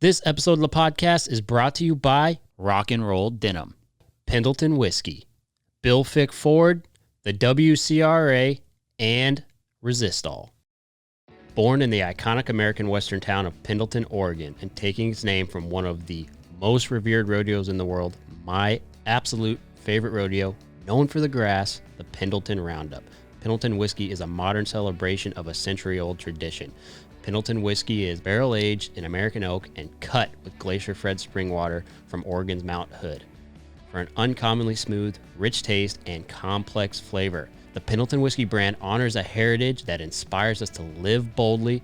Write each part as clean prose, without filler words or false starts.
This episode of the podcast is brought to you by Rock and Roll Denim, Pendleton Whiskey, Bill Fick Ford, the WCRA, and Resistol. Born in the iconic American western town of Pendleton, Oregon, and taking its name from one of the most revered rodeos in the world, my absolute favorite rodeo, known for the grass, the Pendleton Roundup. Pendleton whiskey is a modern celebration of a century-old tradition. Pendleton whiskey is barrel-aged in American oak and cut with glacier-fed spring water from Oregon's Mount Hood for an uncommonly smooth, rich taste and complex flavor. The Pendleton whiskey brand honors a heritage that inspires us to live boldly,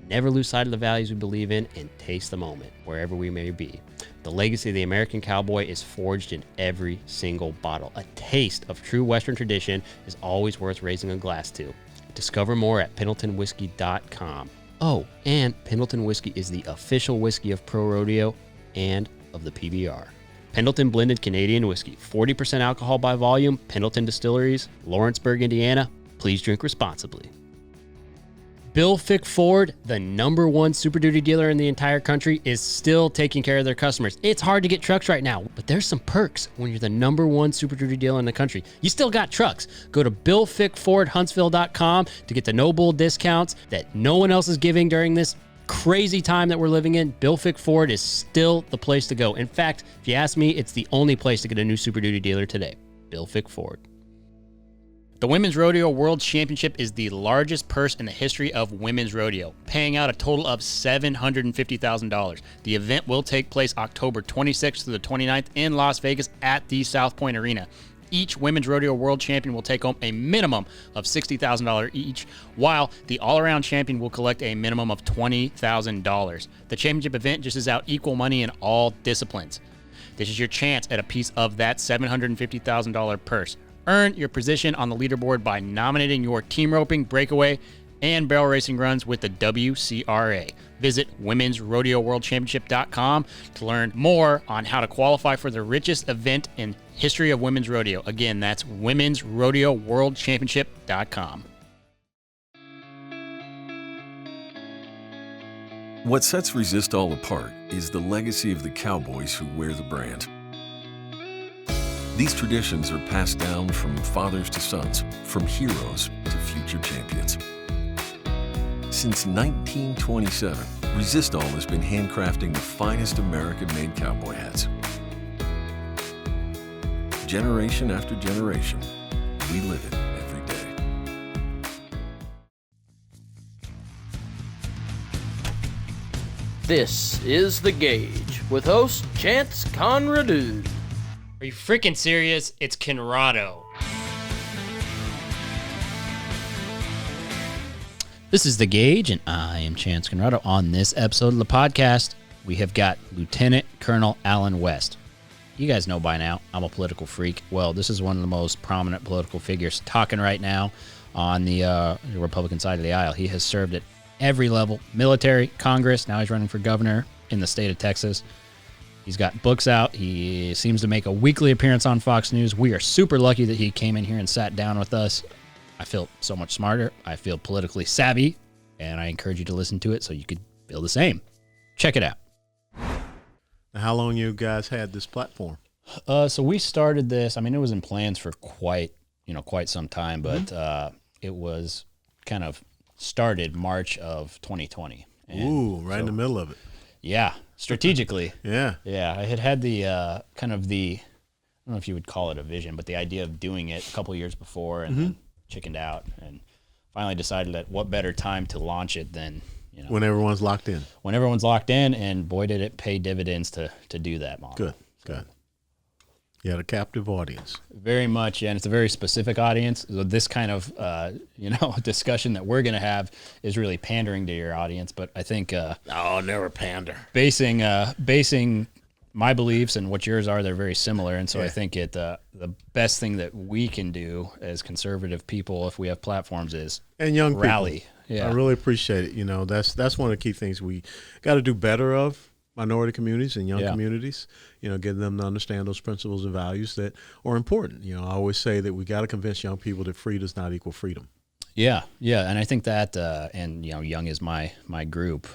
never lose sight of the values we believe in, and taste the moment, wherever we may be. The legacy of the American cowboy is forged in every single bottle. A taste of true Western tradition is always worth raising a glass to. Discover more at pendletonwhiskey.com. Oh, and Pendleton Whiskey is the official whiskey of Pro Rodeo and of the PBR. Pendleton Blended Canadian Whiskey, 40% alcohol by volume, Pendleton Distilleries, Lawrenceburg, Indiana. Please drink responsibly. Bill Fick Ford, the #1 Super Duty dealer in the entire country, is still taking care of their customers. It's hard to get trucks right now, but there's some perks when you're the #1 Super Duty dealer in the country. You still got trucks. Go to BillFickFordHuntsville.com to get the no bull discounts that no one else is giving during this crazy time that we're living in. Bill Fick Ford is still the place to go. In fact, if you ask me, it's the only place to get a new Super Duty dealer today. Bill Fick Ford. The Women's Rodeo World Championship is the largest purse in the history of women's rodeo, paying out a total of $750,000. The event will take place October 26th through the 29th in Las Vegas at the South Point Arena. Each Women's Rodeo World Champion will take home a minimum of $60,000 each, while the all-around champion will collect a minimum of $20,000. The championship event dishes out equal money in all disciplines. This is your chance at a piece of that $750,000 purse. Earn your position on the leaderboard by nominating your team roping, breakaway, and barrel racing runs with the WCRA. Visit womensrodeoworldchampionship.com to learn more on how to qualify for the richest event in history of women's rodeo. Again, that's womensrodeoworldchampionship.com. What sets Resistol apart is the legacy of the cowboys who wear the brand. These traditions are passed down from fathers to sons, from heroes to future champions. Since 1927, Resistol has been handcrafting the finest American-made cowboy hats. Generation after generation, we live it every day. This is The Gauge with host Chance Conradu. Are you freaking serious? It's Conrado. This is The Gauge, and I am Chance Conrado. On this episode of the podcast, we have got Lieutenant Colonel Alan West. You guys know by now, I'm a political freak. Well, this is one of the most prominent political figures talking right now on the Republican side of the aisle. He has served at every level, military, Congress. Now he's running for governor in the state of Texas. He's got books out. He seems to make a weekly appearance on Fox News. We are super lucky that he came in here and sat down with us. I feel so much smarter. I feel politically savvy, and I encourage you to listen to it so you could feel the same. Check it out. Now, how long you guys had this platform? So we started this. I mean, it was in plans for quite some time, but it was kind of started March of 2020. Ooh, right in the middle of it. Yeah, strategically. Yeah. I had the I don't know if you would call it a vision, but the idea of doing it a couple years before and then chickened out, and finally decided that what better time to launch it than, when everyone's locked in. When everyone's locked in, and boy, did it pay dividends to do that model. Good. You had a captive audience. Very much, and it's a very specific audience. So this kind of discussion that we're going to have is really pandering to your audience, but I think Never pander. Basing my beliefs and what yours are, they're very similar, and so I think the best thing that we can do as conservative people, if we have platforms, is and young rally. People. Yeah, I really appreciate it. That's one of the key things we got to do better of. Minority communities and young communities, getting them to understand those principles and values that are important. I always say that we got to convince young people that free does not equal freedom. Yeah, and I think that, and young is my group.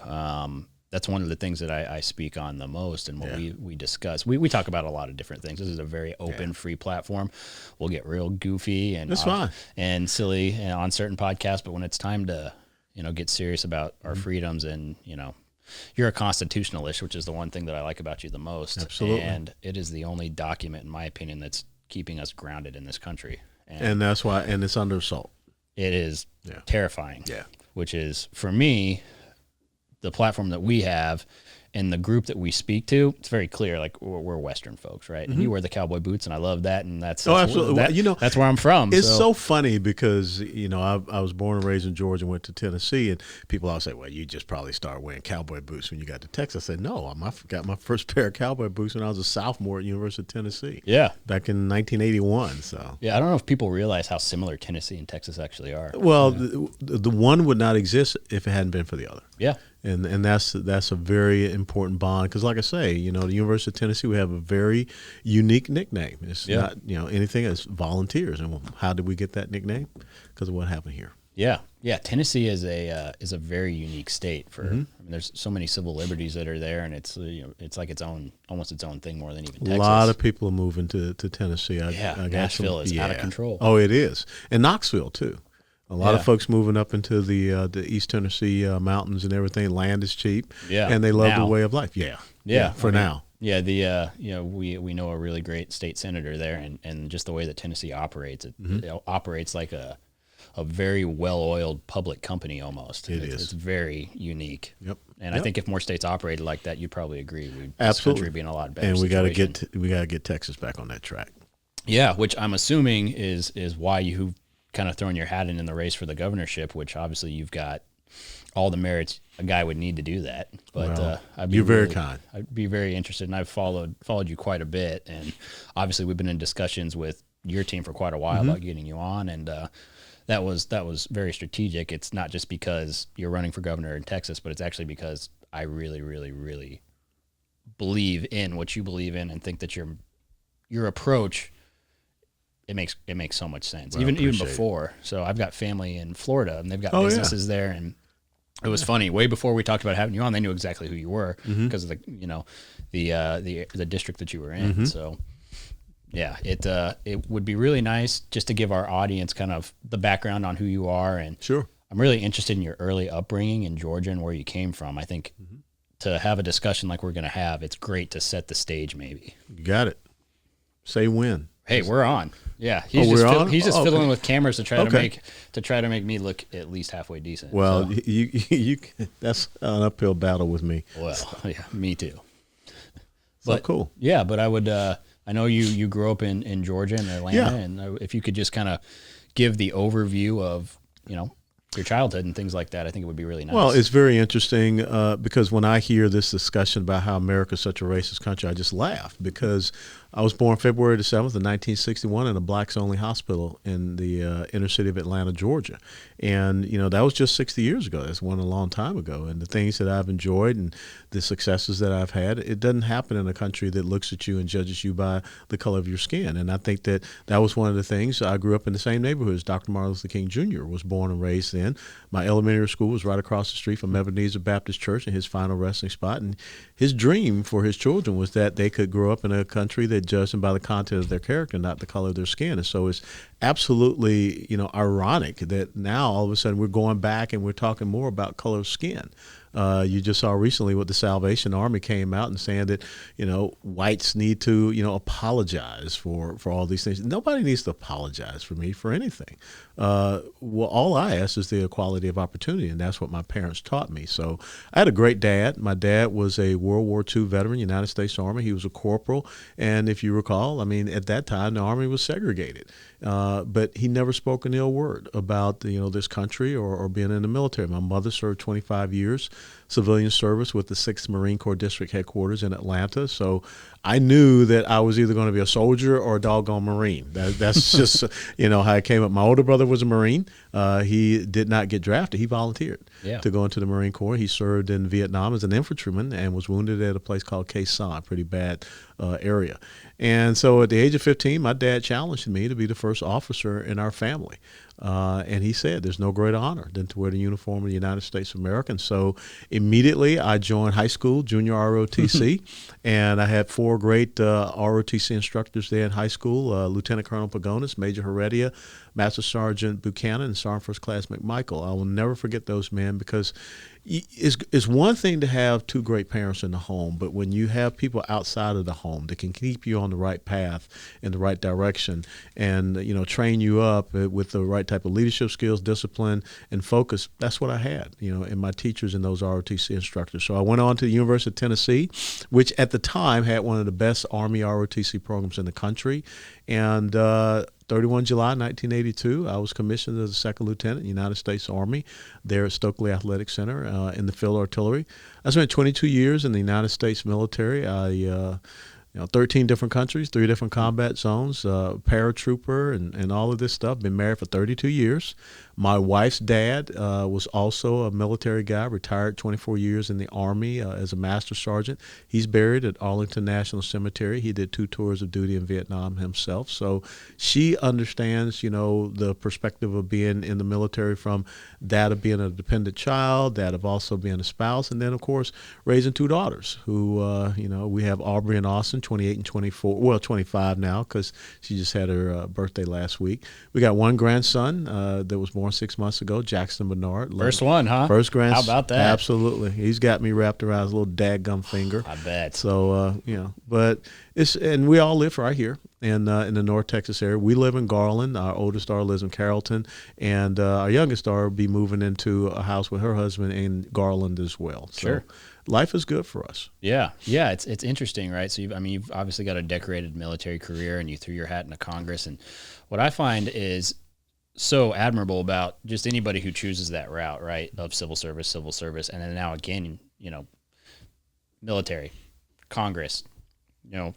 that's one of the things that I speak on the most, and what we discuss. We talk about a lot of different things. This is a very open, free platform. We'll get real goofy and and silly on certain podcasts, but when it's time to get serious about our freedoms, and you're a constitutionalist, which is the one thing that I like about you the most. Absolutely. And it is the only document, in my opinion, that's keeping us grounded in this country. And that's why, and it's under assault. It is terrifying. Yeah. Which is, for me, the platform that we have and the group that we speak to, it's very clear, like we're Western folks, right? And you wear the cowboy boots, and I love that, and that's absolutely. That's where I'm from. It's so funny because I was born and raised in Georgia and went to Tennessee, and people always say, "Well, you just probably started wearing cowboy boots when you got to Texas." I said, "No, I got my first pair of cowboy boots when I was a sophomore at University of Tennessee. Yeah, back in 1981." So I don't know if people realize how similar Tennessee and Texas actually are. Well, the one would not exist if it hadn't been for the other. Yeah. And that's a very important bond because, like I say, the University of Tennessee, we have a very unique nickname. It's not anything. It's volunteers. And how did we get that nickname? Because of what happened here. Yeah. Tennessee is a very unique state. For I mean, there's so many civil liberties that are there, and it's it's like almost its own thing more than even Texas. A lot of people are moving to Tennessee. Nashville is out of control. Oh, it is, and Knoxville too. A lot of folks moving up into the East Tennessee mountains and everything. Land is cheap, and they love the way of life. Now. Yeah, we know a really great state senator there, and just the way that Tennessee operates, it operates like a very well-oiled public company almost. It's very unique. Yep. And I think if more states operated like that, you'd probably agree. Absolutely. This country would be in a lot better. And situation. we got to get Texas back on that track. Yeah, which I'm assuming is why you kind of throwing your hat in the race for the governorship, which obviously you've got all the merits a guy would need to do that. But you're very kind. I'd be very interested, and I've followed you quite a bit, and obviously we've been in discussions with your team for quite a while about getting you on, and that was very strategic. It's not just because you're running for governor in Texas, but it's actually because I really, really, really believe in what you believe in, and think that your approach. It makes so much sense. Even before. So I've got family in Florida, and they've got businesses there, and it was funny. Way before we talked about having you on, they knew exactly who you were because of the district that you were in. So yeah, it would be really nice just to give our audience kind of the background on who you are, and sure, I'm really interested in your early upbringing in Georgia and where you came from. I think to have a discussion like we're going to have, it's great to set the stage. Maybe you got it. Say when. Hey, we're on. Yeah, he's just fiddling with cameras to try to make me look at least halfway decent. Well, so. you that's an uphill battle with me. Well, yeah, me too. But cool. Yeah, but I would. I know you grew up in Georgia and Atlanta, and if you could just kind of give the overview of your childhood and things like that, I think it would be really nice. Well, it's very interesting because when I hear this discussion about how America is such a racist country, I just laugh because I was born February the 7th of 1961 in a blacks-only hospital in the inner city of Atlanta, Georgia. And, that was just 60 years ago. That's a long time ago. And the things that I've enjoyed and the successes that I've had, it doesn't happen in a country that looks at you and judges you by the color of your skin. And I think that was one of the things. I grew up in the same neighborhood as Dr. Martin Luther King Jr. was born and raised in. My elementary school was right across the street from Ebenezer Baptist Church and his final resting spot. And his dream for his children was that they could grow up in a country that judged them by the content of their character, not the color of their skin. And so it's absolutely, ironic that now all of a sudden we're going back and we're talking more about color of skin. You just saw recently what the Salvation Army came out and saying that, whites need to, apologize for all these things. Nobody needs to apologize for me for anything. Well, all I ask is the equality of opportunity, and that's what my parents taught me. So I had a great dad. My dad was a World War II veteran, United States Army. He was a corporal, and if you recall, at that time the Army was segregated. But he never spoke an ill word about this country or being in the military. My mother served 25 years civilian service with the 6th Marine Corps District Headquarters in Atlanta. So I knew that I was either going to be a soldier or a doggone Marine. That's just how I came up. My older brother was a Marine. He did not get drafted. He volunteered to go into the Marine Corps. He served in Vietnam as an infantryman and was wounded at a place called Khe Sanh, pretty bad area. And so at the age of 15, my dad challenged me to be the first officer in our family. And he said, there's no greater honor than to wear the uniform of the United States of America. And so Immediately, I joined high school, junior ROTC, and I had 4 great ROTC instructors there in high school, Lieutenant Colonel Pagonis, Major Heredia, Master Sergeant Buchanan, and Sergeant First Class McMichael. I will never forget those men, because it's one thing to have 2 great parents in the home, but when you have people outside of the home that can keep you on the right path in the right direction and, train you up with the right type of leadership skills, discipline, and focus, that's what I had, in my teachers and those ROTC instructors. So I went on to the University of Tennessee, which at the time had one of the best Army ROTC programs in the country. And 31 July 1982, I was commissioned as a second lieutenant in the United States Army there at Stokely Athletic Center in the Field Artillery. I spent 22 years in the United States military. I 13 different countries, 3 different combat zones, paratrooper, and all of this stuff. Been married for 32 years. My wife's dad was also a military guy, retired 24 years in the Army as a master sergeant. He's buried at Arlington National Cemetery. He did 2 tours of duty in Vietnam himself. So she understands, the perspective of being in the military, from that of being a dependent child, that of also being a spouse, and then, of course, raising 2 daughters who, we have Aubrey and Austin, 28 and 24, well, 25 now, because she just had her birthday last week. We got 1 grandson that was born 6 months ago, Jackson Bernard. First one, huh? First grandson. How about that? Absolutely. He's got me wrapped around his little dadgum finger. I bet. So, but and we all live right here in the North Texas area. We live in Garland. Our oldest daughter lives in Carrollton, and our youngest daughter will be moving into a house with her husband in Garland as well. So sure. Life is good for us. Yeah. It's interesting, right? So you've obviously got a decorated military career, and you threw your hat into Congress. And what I find is so admirable about just anybody who chooses that route, right, of civil service, and then now again, military, Congress,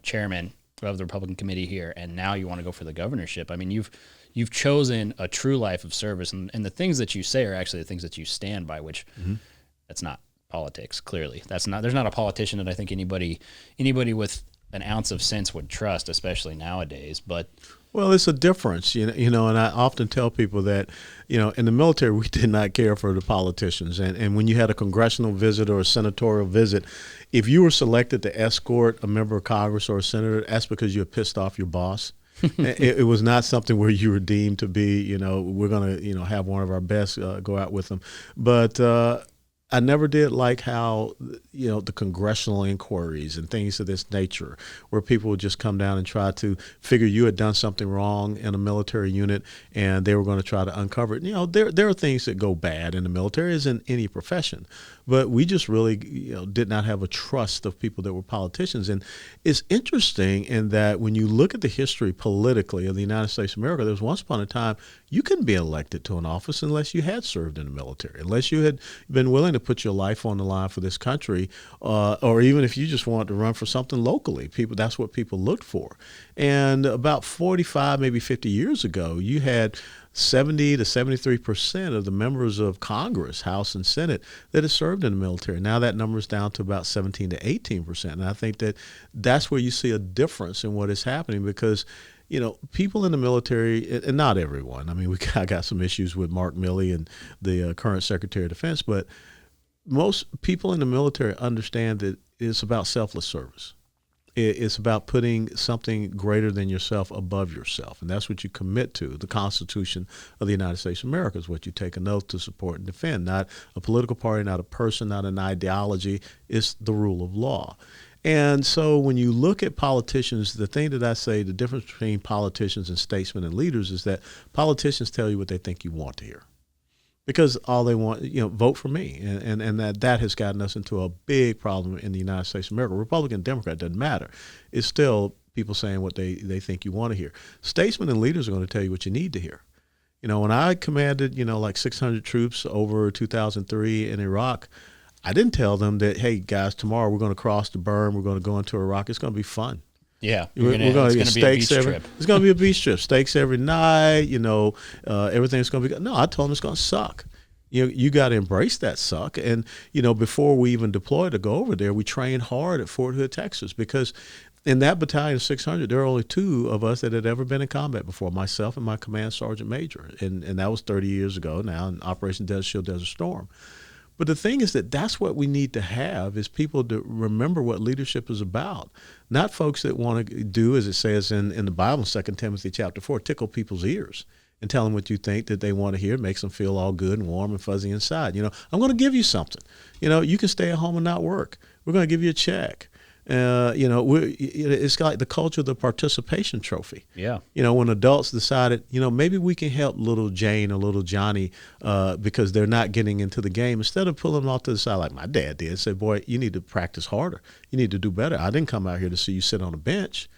chairman of the Republican committee here, and now you want to go for the governorship. I mean, you've chosen a true life of service, and the things that you say are actually the things that you stand by, which that's not politics. Clearly, there's not a politician that I think anybody with an ounce of sense would trust, especially nowadays. But well, it's a difference, and I often tell people that, in the military, we did not care for the politicians. And when you had a congressional visit or a senatorial visit, if you were selected to escort a member of Congress or a senator, that's because you had pissed off your boss. It was not something where you were deemed to be, we're going to, have one of our best go out with them. But I never did like how, the congressional inquiries and things of this nature, where people would just come down and try to figure you had done something wrong in a military unit, and they were going to try to uncover it. There are things that go bad in the military, as in any profession. But we just really, did not have a trust of people that were politicians. And it's interesting in that when you look at the history politically of the United States of America, there was once upon a time you couldn't be elected to an office unless you had served in the military, unless you had been willing to put your life on the line for this country, or even if you just wanted to run for something locally. That's what people looked for. And about 45, maybe 50 years ago, you had 70 to 73% of the members of Congress, House and Senate, that had served in the military. Now that number is down to about 17 to 18%. And I think that's where you see a difference in what is happening, because people in the military, and not everyone. I mean, I got some issues with Mark Milley and the current Secretary of Defense, but most people in the military understand that it's about selfless service. It's about putting something greater than yourself above yourself, and that's what you commit to. The Constitution of the United States of America is what you take an oath to support and defend, not a political party, not a person, not an ideology. It's the rule of law. And so when you look at politicians, the thing that I say, the difference between politicians and statesmen and leaders is that politicians tell you what they think you want to hear. Because all they want, vote for me. And that has gotten us into a big problem in the United States of America. Republican, Democrat, doesn't matter. It's still people saying what they think you want to hear. Statesmen and leaders are going to tell you what you need to hear. When I commanded, like 600 troops over 2003 in Iraq, I didn't tell them that, hey, guys, tomorrow we're going to cross the berm, we're going to go into Iraq. It's going to be fun. Yeah, we're going to get steaks trip. It's going to be a beach trip. Steaks every night. Everything's going to be good. No, I told them it's going to suck. You got to embrace that suck. And before we even deployed to go over there, we trained hard at Fort Hood, Texas, because in that battalion of 600, there are only 2 of us that had ever been in combat before, myself and my command sergeant major, and that was 30 years ago now in Operation Desert Shield, Desert Storm. But the thing is that's what we need to have is people to remember what leadership is about. Not folks that want to do, as it says in the Bible, 2 Timothy chapter 4, tickle people's ears and tell them what you think that they want to hear, makes them feel all good and warm and fuzzy inside. I'm going to give you something. You can stay at home and not work. We're going to give you a check. It's like the culture of the participation trophy. Yeah. When adults decided, maybe we can help little Jane or little Johnny because they're not getting into the game, instead of pulling them off to the side like my dad did, say, boy, you need to practice harder. You need to do better. I didn't come out here to see you sit on a bench.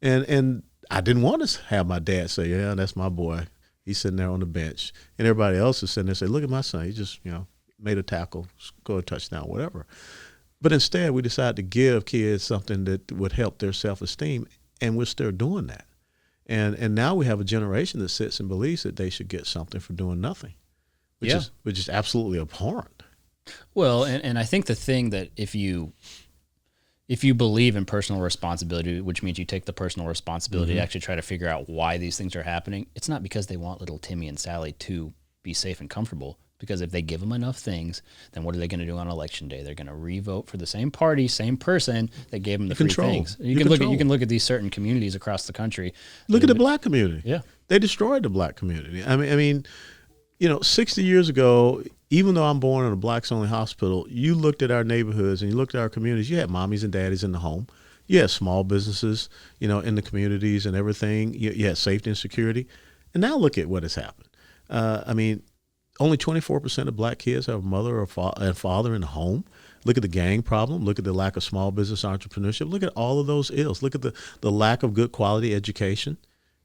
And I didn't want to have my dad say, yeah, that's my boy. He's sitting there on the bench. And everybody else is sitting there and say, look at my son. He just, made a tackle, scored a touchdown, whatever. But instead, we decided to give kids something that would help their self-esteem, and we're still doing that. And now we have a generation that sits and believes that they should get something for doing nothing, which is absolutely abhorrent. Well, and I think the thing that if you believe in personal responsibility, which means you take the personal responsibility to actually try to figure out why these things are happening, it's not because they want little Timmy and Sally to be safe and comfortable. Because if they give them enough things, then what are they going to do on election day? They're going to re-vote for the same party, same person that gave them the free things. You can look at these certain communities across the country. Look at the black community. Yeah, they destroyed the black community. I mean, 60 years ago, even though I'm born in a blacks-only hospital, you looked at our neighborhoods and you looked at our communities. You had mommies and daddies in the home. You had small businesses, in the communities and everything. You had safety and security. And now look at what has happened. Only 24% of black kids have a mother or father in the home. Look at the gang problem. Look at the lack of small business entrepreneurship. Look at all of those ills. Look at the lack of good quality education.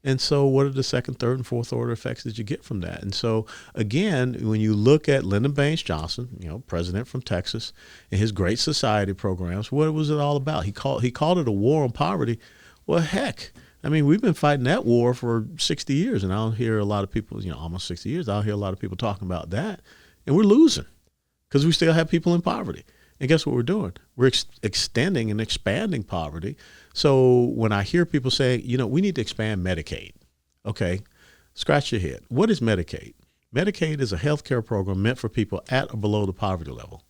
And so what are the second, third, and fourth order effects that you get from that? And so, again, when you look at Lyndon Baines Johnson, president from Texas, and his Great Society programs, what was it all about? He called it a war on poverty. Well, heck. We've been fighting that war for 60 years, and I don't hear a lot of people, almost 60 years, I don't hear a lot of people talking about that. And we're losing because we still have people in poverty. And guess what we're doing? We're extending and expanding poverty. So when I hear people say, we need to expand Medicaid, okay, scratch your head. What is Medicaid? Medicaid is a health care program meant for people at or below the poverty level.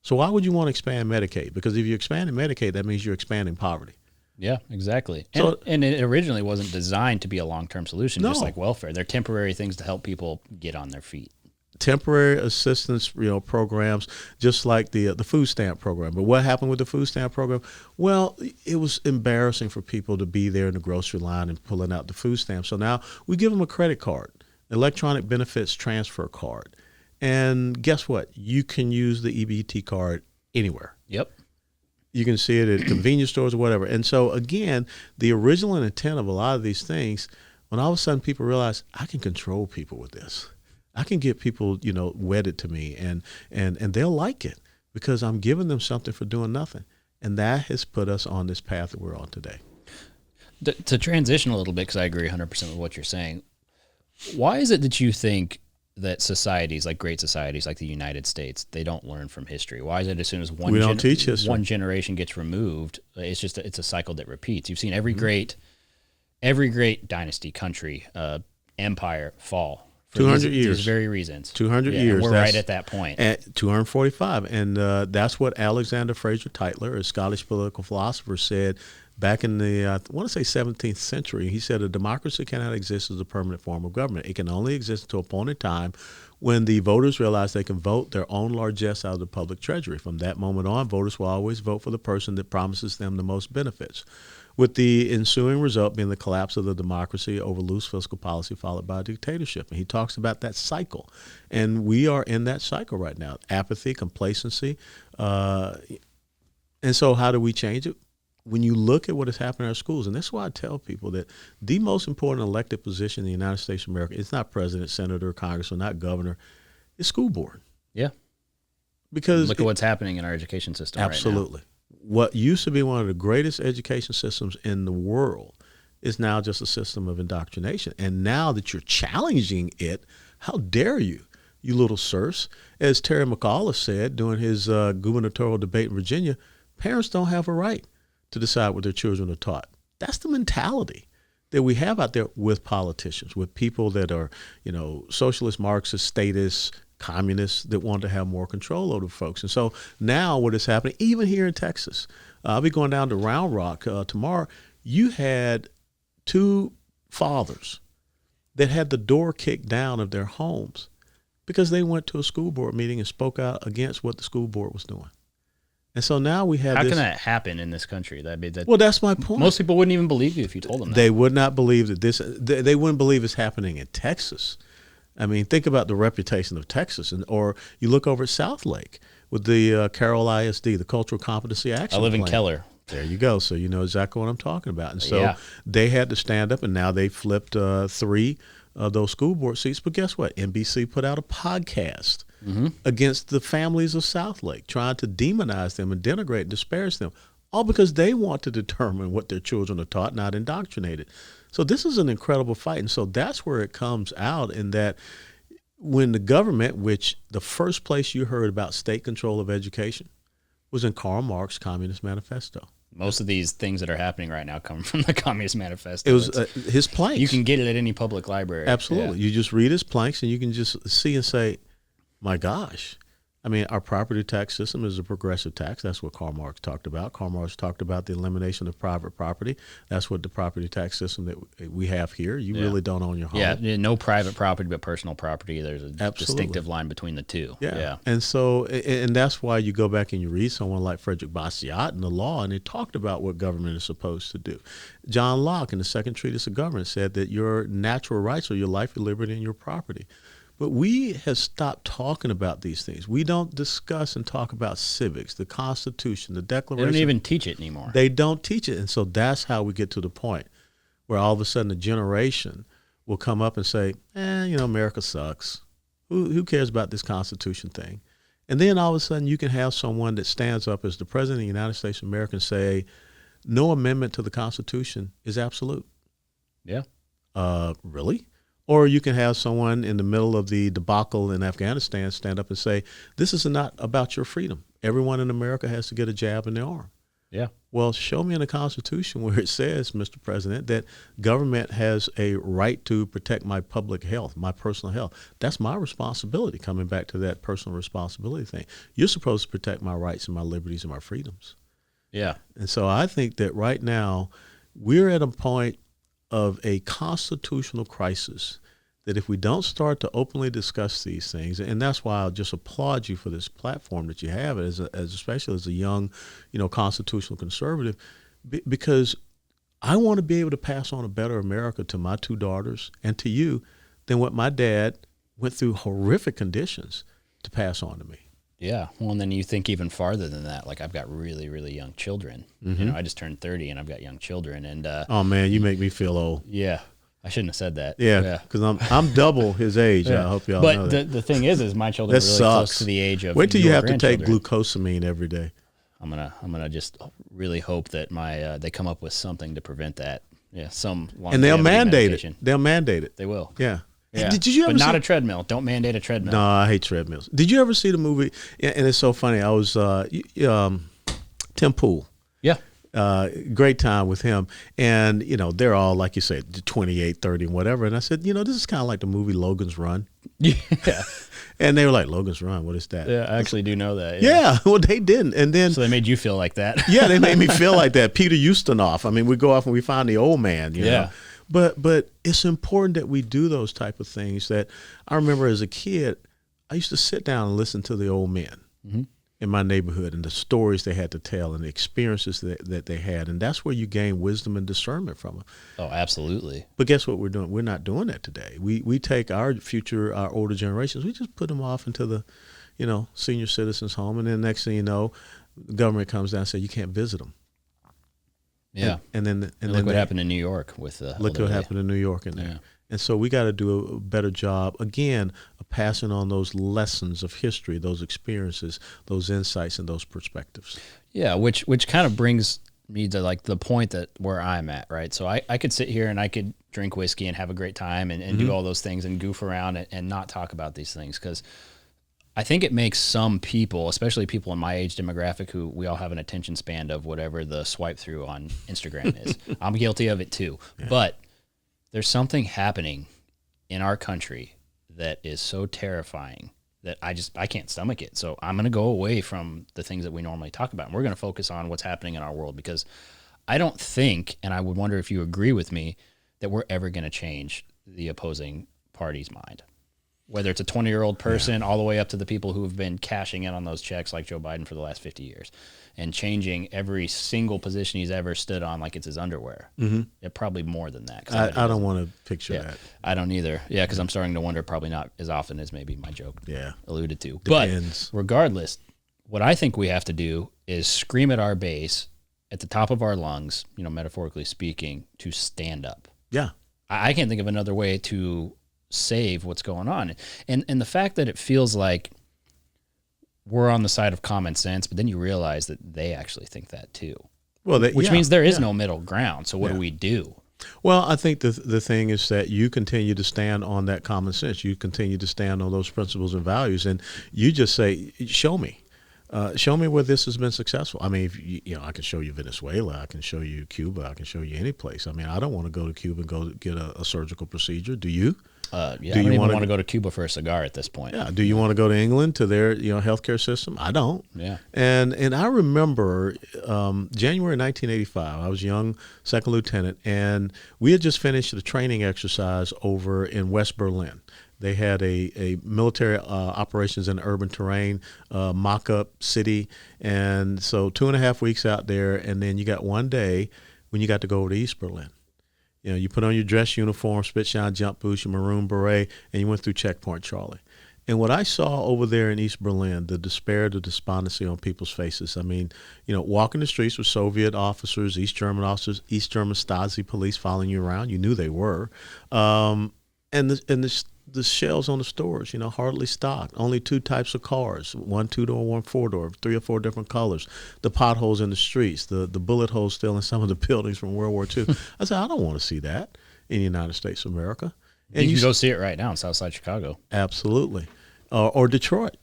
So why would you want to expand Medicaid? Because if you're expanding Medicaid, that means you're expanding poverty. Yeah, exactly. So, and it originally wasn't designed to be a long-term solution, just like welfare. They're temporary things to help people get on their feet. Temporary assistance, programs, just like the food stamp program. But what happened with the food stamp program? Well, it was embarrassing for people to be there in the grocery line and pulling out the food stamp. So now we give them a credit card, electronic benefits transfer card. And guess what? You can use the EBT card anywhere. Yep. You can see it at convenience stores or whatever. And so, again, the original intent of a lot of these things, when all of a sudden people realize I can control people with this. I can get people, wedded to me, and they'll like it because I'm giving them something for doing nothing. And that has put us on this path that we're on today. To transition a little bit, because I agree 100% with what you're saying, why is it that you think that societies, like great societies like the United States, they don't learn from history? Why is it as soon as one generation gets removed, it's a cycle that repeats? You've seen every great dynasty, country, empire fall for 200 years. These very reasons. 200 years. We're right at that point. At 245. And that's what Alexander Fraser Tytler, a Scottish political philosopher, said back in the, I want to say 17th century. He said a democracy cannot exist as a permanent form of government. It can only exist until a point in time when the voters realize they can vote their own largesse out of the public treasury. From that moment on, voters will always vote for the person that promises them the most benefits, with the ensuing result being the collapse of the democracy over loose fiscal policy followed by dictatorship. And he talks about that cycle. And we are in that cycle right now. Apathy, complacency. And so how do we change it? When you look at what has happened in our schools, and that's why I tell people that the most important elected position in the United States of America is not president, senator, congressman, not governor, it's school board. Yeah. Because look at what's happening in our education system absolutely. Right now. What used to be one of the greatest education systems in the world is now just a system of indoctrination. And now that you're challenging it, how dare you little serfs? As Terry McAuliffe said during his gubernatorial debate in Virginia, parents don't have a right to decide what their children are taught. That's the mentality that we have out there with politicians, with people that are, socialist, Marxist, statists, communists that want to have more control over folks. And so now what is happening, even here in Texas, I'll be going down to Round Rock tomorrow. You had two fathers that had the door kicked down of their homes because they went to a school board meeting and spoke out against what the school board was doing. And so now we have How this. can that happen in this country? Well, that's my point. Most people wouldn't even believe you if you told them that. They would not believe that they wouldn't believe it's happening in Texas. I mean, think about the reputation of Texas. Or you look over at South Lake with the Carroll ISD, the Cultural Competency Action I live in Plan. Keller. There you go. So you know exactly what I'm talking about. And so they had to stand up, and now they flipped 3 of those school board seats. But guess what? NBC put out a podcast against the families of South Lake, trying to demonize them and denigrate and disparage them, all because they want to determine what their children are taught, not indoctrinated. So this is an incredible fight. And so that's where it comes out, in that when the government, which the first place you heard about state control of education was in Karl Marx's Communist Manifesto. Most of these things that are happening right now come from the Communist Manifesto. It was his planks. You can get it at any public library. Absolutely. Yeah. You just read his planks and you can just see and say, my gosh. I mean, our property tax system is a progressive tax. That's what Karl Marx talked about. Karl Marx talked about the elimination of private property. That's what the property tax system that we have here. You really don't own your home. Yeah, no private property, but personal property. There's a distinctive line between the two. Yeah. And so, and that's why you go back and you read someone like Frederick Bastiat in the law, and he talked about what government is supposed to do. John Locke in the Second Treatise of Government said that your natural rights are your life, your liberty, and your property. But we have stopped talking about these things. We don't discuss and talk about civics, the Constitution, the Declaration. They don't even teach it anymore. They don't teach it. And so that's how we get to the point where all of a sudden a generation will come up and say, America sucks. Who cares about this Constitution thing? And then all of a sudden you can have someone that stands up as the President of the United States of America and say, no amendment to the Constitution is absolute. Yeah. Really? Or you can have someone in the middle of the debacle in Afghanistan stand up and say, this is not about your freedom. Everyone in America has to get a jab in their arm. Yeah. Well, show me in the Constitution where it says, Mr. President, that government has a right to protect my public health, my personal health. That's my responsibility, coming back to that personal responsibility thing. You're supposed to protect my rights and my liberties and my freedoms. Yeah. And so I think that right now we're at a point of a constitutional crisis that if we don't start to openly discuss these things, and that's why I'll just applaud you for this platform that you have, especially as a young, constitutional conservative, because I want to be able to pass on a better America to my 2 daughters and to you than what my dad went through horrific conditions to pass on to me. Yeah. Well, and then you think even farther than that. Like, I've got really, really young children. Mm-hmm. I just turned 30 and I've got young children. And oh man, you make me feel old. Yeah. I shouldn't have said that. Yeah, because I'm double his age. Yeah. I hope y'all know that. But the thing is my children are really close to the age of. Wait till you have to take grandchildren. glucosamine every day. I'm gonna just really hope that they come up with something to prevent that. Yeah, and they'll mandate medication. it. They'll mandate it. They will. Yeah. Yeah. Did you ever but not a treadmill. Don't mandate a treadmill. No, I hate treadmills. Did you ever see the movie? And it's so funny. I was Tim Pool. Yeah. Great time with him. And, they're all, like you said, 28, 30, and whatever. And I said, this is kind of like the movie Logan's Run. Yeah. And they were like, Logan's Run, what is that? Yeah, I actually do know that. Yeah, well, they didn't. And then. So they made you feel like that. Yeah, they made me feel like that. Peter Ustinov. I mean, we go off and we find the old man, you know. But it's important that we do those type of things. That I remember as a kid, I used to sit down and listen to the old men. Mm-hmm. In my neighborhood and the stories they had to tell and the experiences that they had. And that's where you gain wisdom and discernment from them. Oh, absolutely. But guess what we're doing? We're not doing that today. We take our older generations, we just put them off into the, senior citizens home. And then next thing you know, the government comes down and says, you can't visit them. Yeah. And then look what happened in New York with look what happened in New York in there. Yeah. And so we got to do a better job, again, of passing on those lessons of history, those experiences, those insights, and those perspectives. Yeah, which kind of brings me to like the point that where I'm at, right? So I could sit here and I could drink whiskey and have a great time and do all those things and goof around and not talk about these things because I think it makes some people, especially people in my age demographic who we all have an attention span of whatever the swipe through on Instagram is. I'm guilty of it too. Yeah. But there's something happening in our country that is so terrifying that I can't stomach it. So I'm going to go away from the things that we normally talk about. And we're going to focus on what's happening in our world, because I don't think, and I would wonder if you agree with me, that we're ever going to change the opposing party's mind. Whether it's a 20-year-old person all the way up to the people who have been cashing in on those checks like Joe Biden for the last 50 years and changing every single position he's ever stood on like it's his underwear. Mm-hmm. Yeah, probably more than that. I don't want to picture that. I don't either. Yeah, because I'm starting to wonder, probably not as often as maybe my joke alluded to. Depends. But regardless, what I think we have to do is scream at our base at the top of our lungs, metaphorically speaking, to stand up. Yeah. I can't think of another way to save what's going on. And the fact that it feels like we're on the side of common sense, but then you realize that they actually think that too. Well, which means there is no middle ground. So what do we do? Well, I think the thing is that you continue to stand on that common sense. You continue to stand on those principles and values, and you just say, show me. Show me where this has been successful. I mean, if I can show you Venezuela, I can show you Cuba, I can show you any place. I mean, I don't want to go to Cuba and go get a surgical procedure. Do you? I don't even want to go to Cuba for a cigar at this point. Yeah. Do you want to go to England to their healthcare system? I don't. Yeah. And I remember January 1985. I was young second lieutenant, and we had just finished a training exercise over in West Berlin. They had a military operations in urban terrain, mock-up city. And so 2.5 weeks out there, and then you got one day when you got to go over to East Berlin. You put on your dress uniform, spit shine jump boots, your maroon beret, and you went through Checkpoint Charlie. And what I saw over there in East Berlin, the despair, the despondency on people's faces. I mean, walking the streets with Soviet officers, East German officers, East German Stasi police following you around. You knew they were. And the shelves on the stores, hardly stocked. Only 2 types of cars, 1 2-door, 1 4-door, 3 or 4 different colors. The potholes in the streets, the bullet holes still in some of the buildings from World War II. I said, I don't want to see that in the United States of America. And you can go see it right now in Southside Chicago. Absolutely. Or Detroit,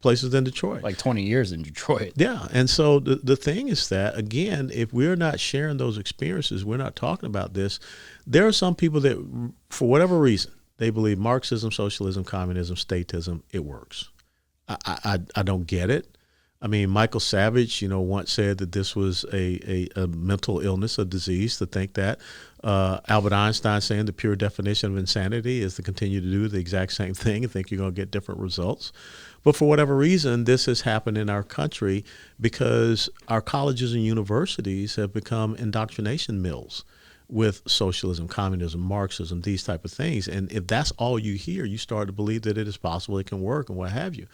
places in Detroit. Like 20 years in Detroit. Yeah. And so the thing is that, again, if we're not sharing those experiences, we're not talking about this, there are some people that, for whatever reason, they believe Marxism, socialism, communism, statism, it works. I don't get it. I mean, Michael Savage, once said that this was a mental illness, a disease, to think that. Albert Einstein saying the pure definition of insanity is to continue to do the exact same thing and think you're going to get different results. But for whatever reason, this has happened in our country because our colleges and universities have become indoctrination mills with socialism, communism, Marxism, these type of things. And if that's all you hear, you start to believe that it is possible, it can work, and what have you.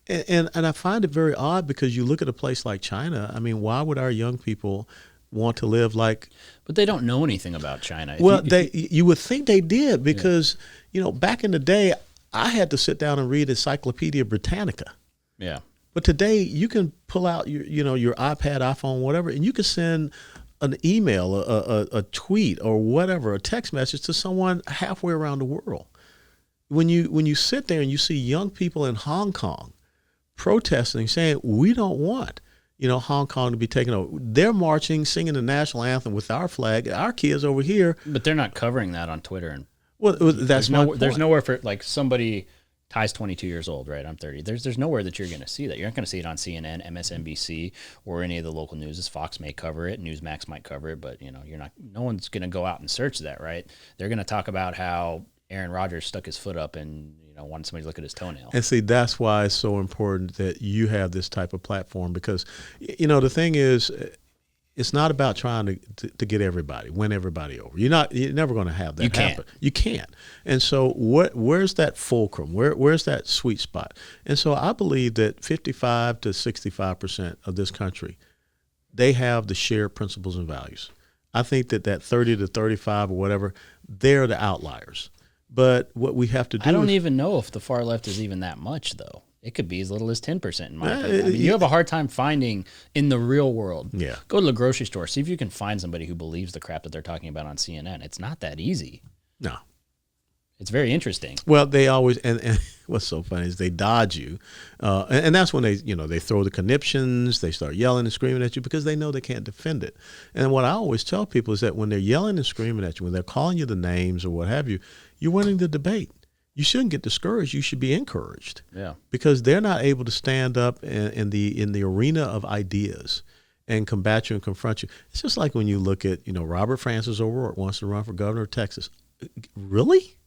And I find it very odd because you look at a place like China. I mean, why would our young people want to live like? But they don't know anything about China. You would think they did because, back in the day, I had to sit down and read Encyclopedia Britannica. Yeah. But today you can pull out your iPad, iPhone, whatever, and you can send an email, a tweet, or whatever, a text message to someone halfway around the world. When you sit there and you see young people in Hong Kong protesting, saying we don't want Hong Kong to be taken over, they're marching, singing the national anthem with our flag. Our kids over here, but they're not covering that on Twitter. And that's my point. There's nowhere for like somebody. Ty's 22 years old, right? I'm 30. There's nowhere that you're going to see that. You're not going to see it on CNN, MSNBC, or any of the local news. Fox may cover it, Newsmax might cover it, but you're not. No one's going to go out and search that, right? They're going to talk about how Aaron Rodgers stuck his foot up and wanted somebody to look at his toenail. And see, that's why it's so important that you have this type of platform because, the thing is, it's not about trying to get everybody, win everybody over. You're never going to have that happen. You can't. And so where's that fulcrum? Where's that sweet spot? And so I believe that 55 to 65% of this country, they have the shared principles and values. I think that 30 to 35 or whatever, they're the outliers. But what we have to do, I don't even know if the far left is even that much, though. It could be as little as 10% in my opinion. I mean, you have a hard time finding in the real world. Yeah. Go to the grocery store. See if you can find somebody who believes the crap that they're talking about on CNN. It's not that easy. No. It's very interesting. Well, they always, and what's so funny is they dodge you. And that's when they throw the conniptions, they start yelling and screaming at you because they know they can't defend it. And what I always tell people is that when they're yelling and screaming at you, when they're calling you the names or what have you, you're winning the debate. you shouldn't get discouraged. You should be encouraged. Yeah. Because they're not able to stand up in the arena of ideas and combat you and confront you. It's just like when you look at, Robert Francis O'Rourke wants to run for governor of Texas. Really?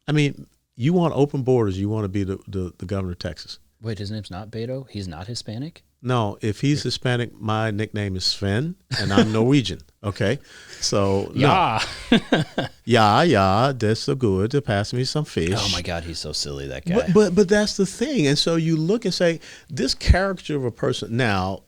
I mean, you want open borders. You want to be the governor of Texas. Wait, his name's not Beto? He's not Hispanic? No, if he's Hispanic, my nickname is Sven, and I'm Norwegian. Okay, so Yeah. yeah, that's so good to pass me some fish. Oh my God, he's so silly, that guy. But that's the thing, and so you look and say this character of a person. Now,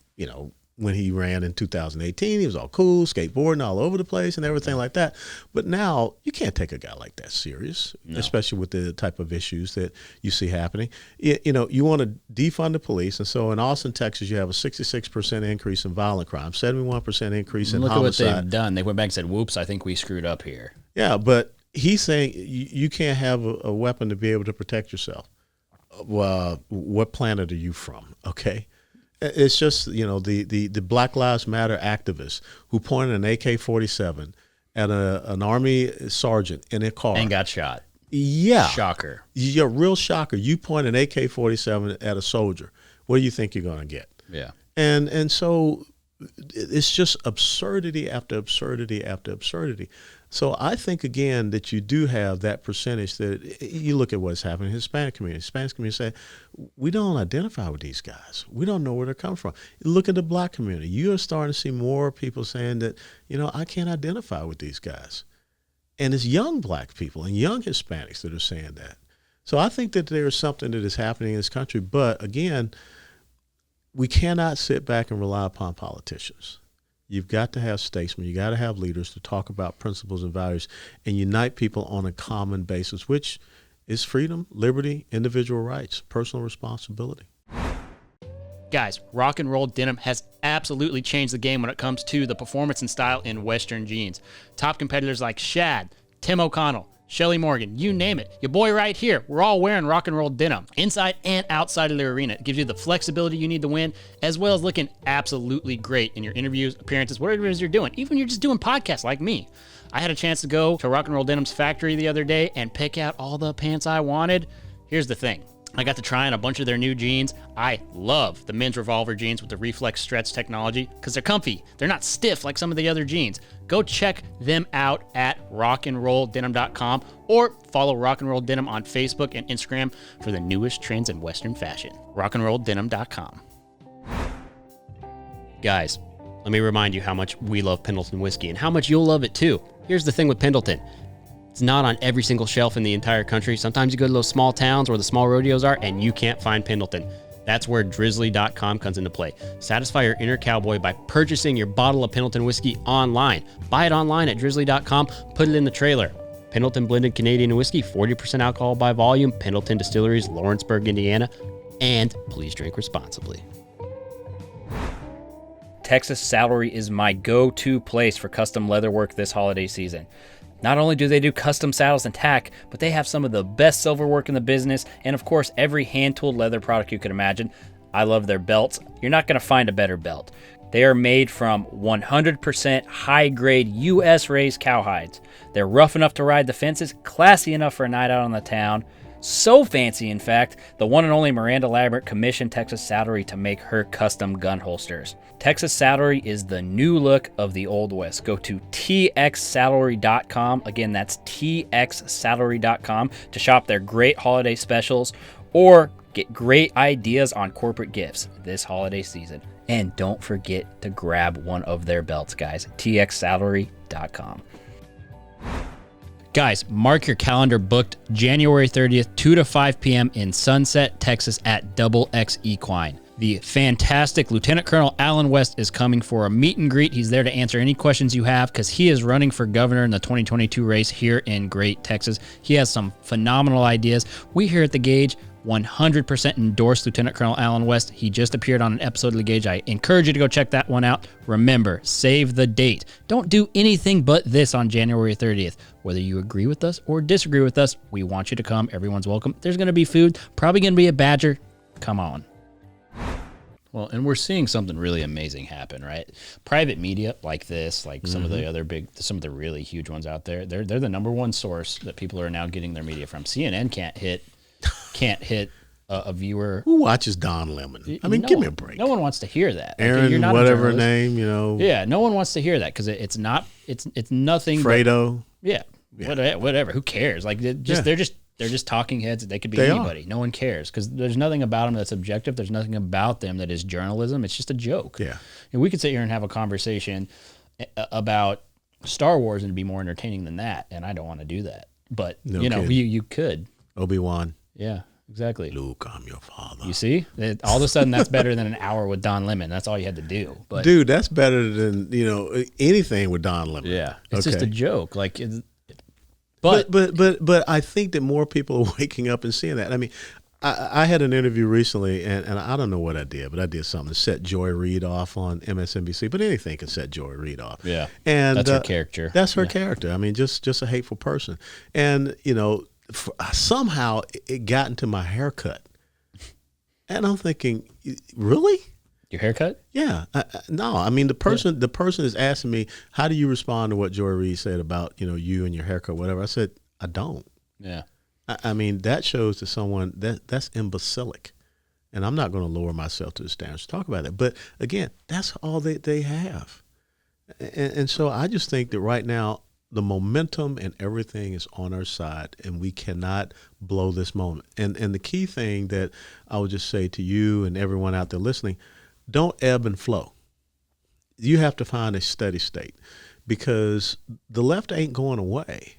when he ran in 2018, he was all cool, skateboarding all over the place and everything like that. But now you can't take a guy like that serious, especially with the type of issues that you see happening. You want to defund the police. And so in Austin, Texas, you have a 66% increase in violent crime, 71% increase in Look homicide. at what they've done. They went back and said, whoops, I think we screwed up here. Yeah, but he's saying you can't have a weapon to be able to protect yourself. Well, what planet are you from? Okay. It's just, the Black Lives Matter activists who pointed an AK-47 at an Army sergeant in a car. And got shot. Yeah. Shocker. Yeah, real shocker. You point an AK-47 at a soldier. What do you think you're going to get? Yeah. And so it's just absurdity after absurdity after absurdity. So I think, again, that you do have that percentage that you look at what's happening in the Hispanic community. Hispanic community say, we don't identify with these guys. We don't know where they're coming from. Look at the black community. You are starting to see more people saying that, I can't identify with these guys. And it's young black people and young Hispanics that are saying that. So I think that there is something that is happening in this country. But, again, we cannot sit back and rely upon politicians. You've got to have statesmen. You got to have leaders to talk about principles and values and unite people on a common basis, which is freedom, liberty, individual rights, personal responsibility. Guys, rock and roll denim has absolutely changed the game when it comes to the performance and style in Western jeans. Top competitors like Shad, Tim O'Connell, Shelly Morgan, you name it. Your boy right here. We're all wearing rock and roll denim inside and outside of the arena. It gives you the flexibility you need to win, as well as looking absolutely great in your interviews, appearances, whatever it is you're doing. Even when you're just doing podcasts like me. I had a chance to go to Rock and Roll Denim's factory the other day and pick out all the pants I wanted. Here's the thing. I got to try on a bunch of their new jeans. I love the men's revolver jeans with the reflex stretch technology because they're comfy. They're not stiff like some of the other jeans. Go check them out at rockandrolldenim.com or follow Rock and Roll Denim on Facebook and Instagram for the newest trends in Western fashion. rockandrolldenim.com. Guys, let me remind you how much we love Pendleton whiskey and how much you'll love it too. Here's the thing with Pendleton. It's not on every single shelf in the entire country. Sometimes you go to those small towns where the small rodeos are and you can't find Pendleton. That's where drizzly.com comes into play. Satisfy your inner cowboy by purchasing your bottle of Pendleton whiskey online. Buy it online at drizzly.com. Put it in the trailer. Pendleton blended Canadian whiskey, 40% alcohol by volume. Pendleton Distilleries, Lawrenceburg, Indiana. And please drink responsibly. Texas Saddlery is my go-to place for custom leather work this holiday season. Not only do they do custom saddles and tack, but they have some of the best silver work in the business, and of course, every hand-tooled leather product you can imagine. I love their belts. You're not going to find a better belt. They are made from 100% high-grade U.S.-raised cowhides. They're rough enough to ride the fences, classy enough for a night out on the town. So fancy, in fact, the one and only Miranda Lambert commissioned Texas Saddlery to make her custom gun holsters. Texas Saddlery is the new look of the Old West. Go to txsaddlery.com. Again, that's txsaddlery.com to shop their great holiday specials or get great ideas on corporate gifts this holiday season. And don't forget to grab one of their belts, guys. txsaddlery.com. Guys, mark your calendar booked January 30th, 2 to 5 p.m. in Sunset, Texas at Double X Equine. The fantastic Lieutenant Colonel Alan West is coming for a meet and greet. He's there to answer any questions you have because he is running for governor in the 2022 race here in Great Texas. He has some phenomenal ideas. We here at The Gauge 100% endorse Lieutenant Colonel Alan West. He just appeared on an episode of The Gauge. I encourage you to go check that one out. Remember, save the date. Don't do anything but this on January 30th. Whether you agree with us or disagree with us, we want you to come. Everyone's welcome. There's going to be food, probably going to be a badger. Come on. Well, and we're seeing something really amazing happen, right? Private media like this, like some of the other some of the really huge ones out there, they're the number one source that people are now getting their media from. CNN can't hit a viewer. Who watches Don Lemon? I mean, give me a break. No one wants to hear that. Aaron, you're not whatever her name, you know. Yeah, no one wants to hear that because it's nothing. Fredo. Yeah, whatever. Who cares? Like they're just talking heads. They could be anybody. No one cares because there's nothing about them that's objective. There's nothing about them that is journalism. It's just a joke. Yeah, and we could sit here and have a conversation about Star Wars and it'd be more entertaining than that. And I don't want to do that. But you could. Obi-Wan. Yeah. Exactly. Luke, I'm your father. You see? All of a sudden, that's better than an hour with Don Lemon. That's all you had to do. But dude, that's better than anything with Don Lemon. Yeah, it's just a joke. Like, but I think that more people are waking up and seeing that. I mean, I had an interview recently, and I don't know what I did, but I did something to set Joy Reid off on MSNBC. But anything can set Joy Reid off. Yeah, and that's her character. That's her character. I mean, just a hateful person, and somehow it got into my haircut, and I'm thinking, really? Your haircut? Yeah. No, I mean the person is asking me, how do you respond to what Joy Reid said about you and your haircut, whatever. I said, I don't. Yeah. I mean that shows to someone that's imbecilic, and I'm not going to lower myself to the standards to talk about that. But again, that's all they have, and so I just think that right now, the momentum and everything is on our side, and we cannot blow this moment. And the key thing that I would just say to you and everyone out there listening, don't ebb and flow. You have to find a steady state because the left ain't going away.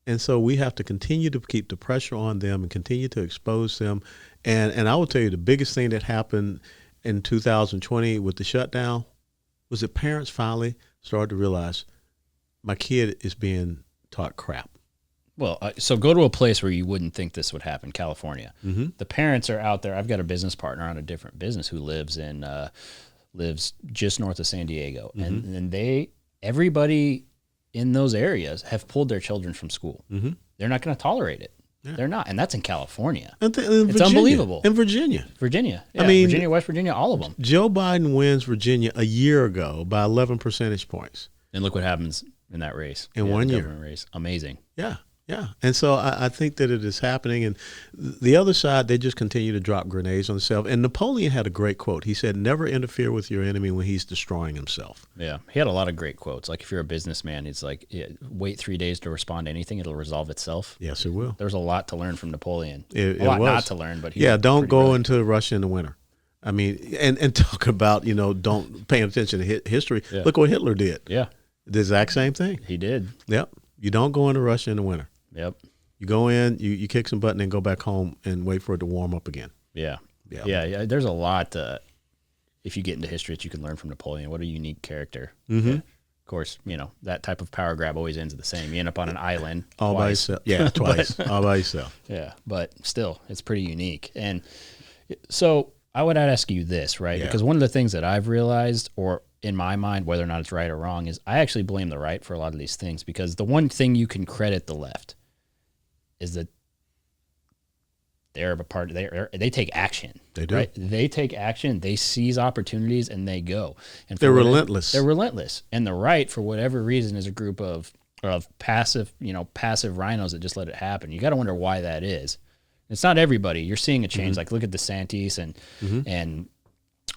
And so we have to continue to keep the pressure on them and continue to expose them. And I will tell you the biggest thing that happened in 2020 with the shutdown was that parents finally started to realize my kid is being taught crap. Well, so go to a place where you wouldn't think this would happen, California. Mm-hmm. The parents are out there. I've got a business partner on a different business who lives just north of San Diego, Mm-hmm. and everybody in those areas have pulled their children from school. Mm-hmm. They're not going to tolerate it. Yeah. They're not, and that's in California. In it's Virginia, unbelievable. In Virginia. Yeah, I mean, Virginia, West Virginia, all of them. Joe Biden wins Virginia a year ago by 11 percentage points. And look what happens in that race. In 1 year. Race. Amazing. Yeah. Yeah. And so I think that it is happening. And the other side, they just continue to drop grenades on themselves. And Napoleon had a great quote. He said, never interfere with your enemy when he's destroying himself. Yeah. He had a lot of great quotes. Like if you're a businessman, it's like, wait 3 days to respond to anything. It'll resolve itself. Yes, it will. There's a lot to learn from Napoleon. A lot not to learn, but don't go into Russia in the winter. I mean, and talk about, don't pay attention to history. Yeah. Look what Hitler did. Yeah. The exact same thing. He did. Yep. You don't go into Russia in the winter. Yep. You go in, you kick some butt, and then go back home and wait for it to warm up again. Yeah. Yeah. There's a lot, if you get into history, that you can learn from Napoleon. What a unique character. Mm-hmm. Yeah. Of course, that type of power grab always ends the same. You end up on an island. All by yourself. Yeah, twice. All by yourself. Yeah, but still, it's pretty unique. And so I would ask you this, right? Yeah. Because one of the things that I've realized, or in my mind, whether or not it's right or wrong, is I actually blame the right for a lot of these things, because the one thing you can credit the left is that they're a part. They take action. They do. Right? They take action. They seize opportunities and they go. And they're relentless. They're relentless. And the right, for whatever reason, is a group of passive rhinos that just let it happen. You got to wonder why that is. It's not everybody. You're seeing a change. Mm-hmm. Like look at DeSantis and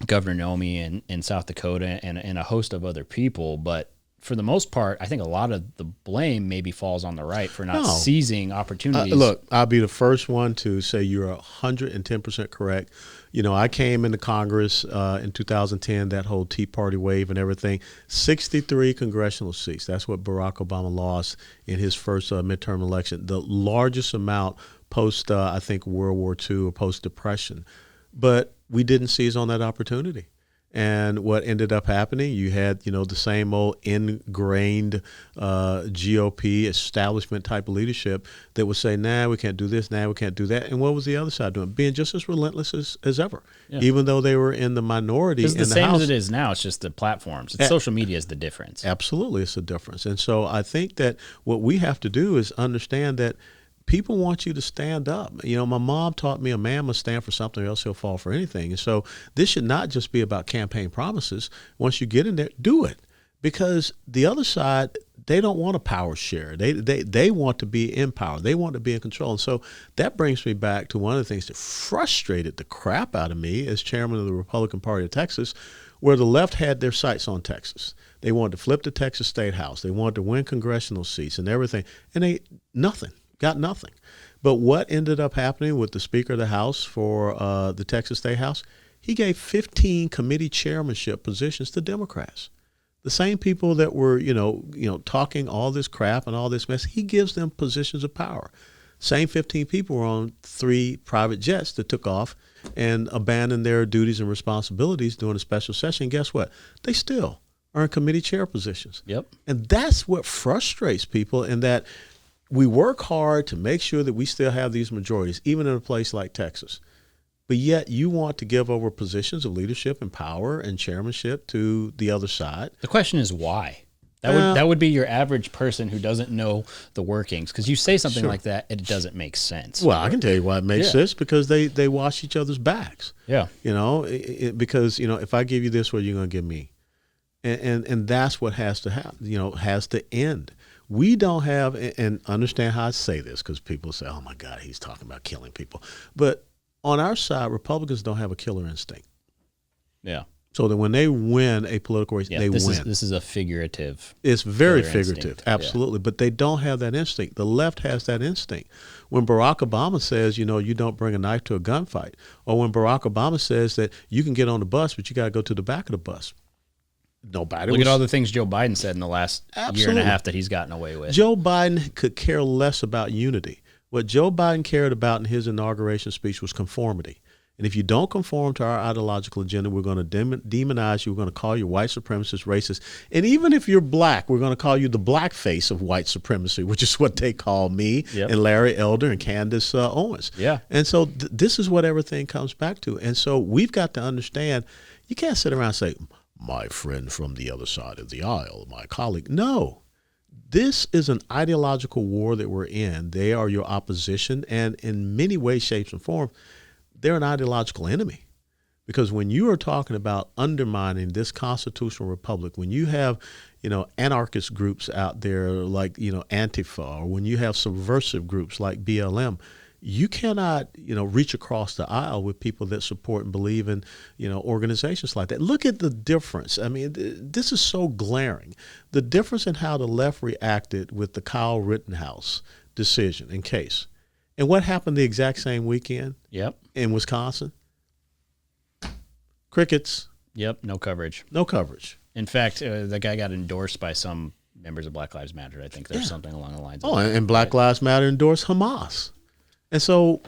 Governor Nomi in South Dakota and a host of other people. But for the most part, I think a lot of the blame maybe falls on the right for not seizing opportunities. Look, I'll be the first one to say you're 110% correct. I came into Congress in 2010, that whole Tea Party wave and everything, 63 congressional seats. That's what Barack Obama lost in his first midterm election, the largest amount post, I think, World War II or post-Depression. But we didn't seize on that opportunity. And what ended up happening, you had, the same old ingrained GOP establishment type of leadership that would say, nah, we can't do this, nah, we can't do that. And what was the other side doing? Being just as relentless as ever, even though they were in the minority in the House. It's the same as it is now. It's just the platforms. Social media is the difference. Absolutely, it's a difference. And so I think that what we have to do is understand that people want you to stand up. My mom taught me a man must stand for something or else he'll fall for anything. And so this should not just be about campaign promises. Once you get in there, do it. Because the other side, they don't want a power share. They want to be in power. They want to be in control. And so that brings me back to one of the things that frustrated the crap out of me as chairman of the Republican Party of Texas, where the left had their sights on Texas. They wanted to flip the Texas State House. They wanted to win congressional seats and everything. And they got nothing. But what ended up happening with the Speaker of the House for the Texas State House? He gave 15 committee chairmanship positions to Democrats. The same people that were, talking all this crap and all this mess, he gives them positions of power. Same 15 people were on 3 private jets that took off and abandoned their duties and responsibilities during a special session. Guess what? They still are in committee chair positions. Yep. And that's what frustrates people, in that we work hard to make sure that we still have these majorities, even in a place like Texas. But yet you want to give over positions of leadership and power and chairmanship to the other side. The question is why? That would be your average person who doesn't know the workings. Because you say something like that, it doesn't make sense. Well, I can tell you why it makes sense, because they wash each other's backs. Yeah. Because if I give you this, what are you going to give me? And that's what has to happen, has to end. We don't have, and understand how I say this, because people say, oh my God, he's talking about killing people. But on our side, Republicans don't have a killer instinct. Yeah. So that when they win a political race, they win. This is a figurative. It's very figurative, instinct. absolutely. Yeah. But they don't have that instinct. The left has that instinct. When Barack Obama says, you don't bring a knife to a gunfight, or when Barack Obama says that you can get on the bus, but you got to go to the back of the bus. Look at all the things Joe Biden said in the last year and a half that he's gotten away with. Joe Biden could care less about unity. What Joe Biden cared about in his inauguration speech was conformity. And if you don't conform to our ideological agenda, we're going to demonize you. We're going to call you white supremacist, racist. And even if you're black, we're going to call you the black face of white supremacy, which is what they call me and Larry Elder and Candace Owens. Yeah. And so this is what everything comes back to. And so we've got to understand, you can't sit around and say, my friend from the other side of the aisle, my colleague. No. This is an ideological war that we're in. They are your opposition, and in many ways, shapes, and forms, they're an ideological enemy. Because when you are talking about undermining this constitutional republic, when you have, anarchist groups out there like, Antifa, or when you have subversive groups like BLM, you cannot, reach across the aisle with people that support and believe in, organizations like that. Look at the difference. I mean, this is so glaring. The difference in how the left reacted with the Kyle Rittenhouse decision and case. And what happened the exact same weekend in Wisconsin? Crickets. Yep, no coverage. No coverage. In fact, the guy got endorsed by some members of Black Lives Matter. I think there's something along the lines of that. And Black Lives Matter endorsed Hamas. And so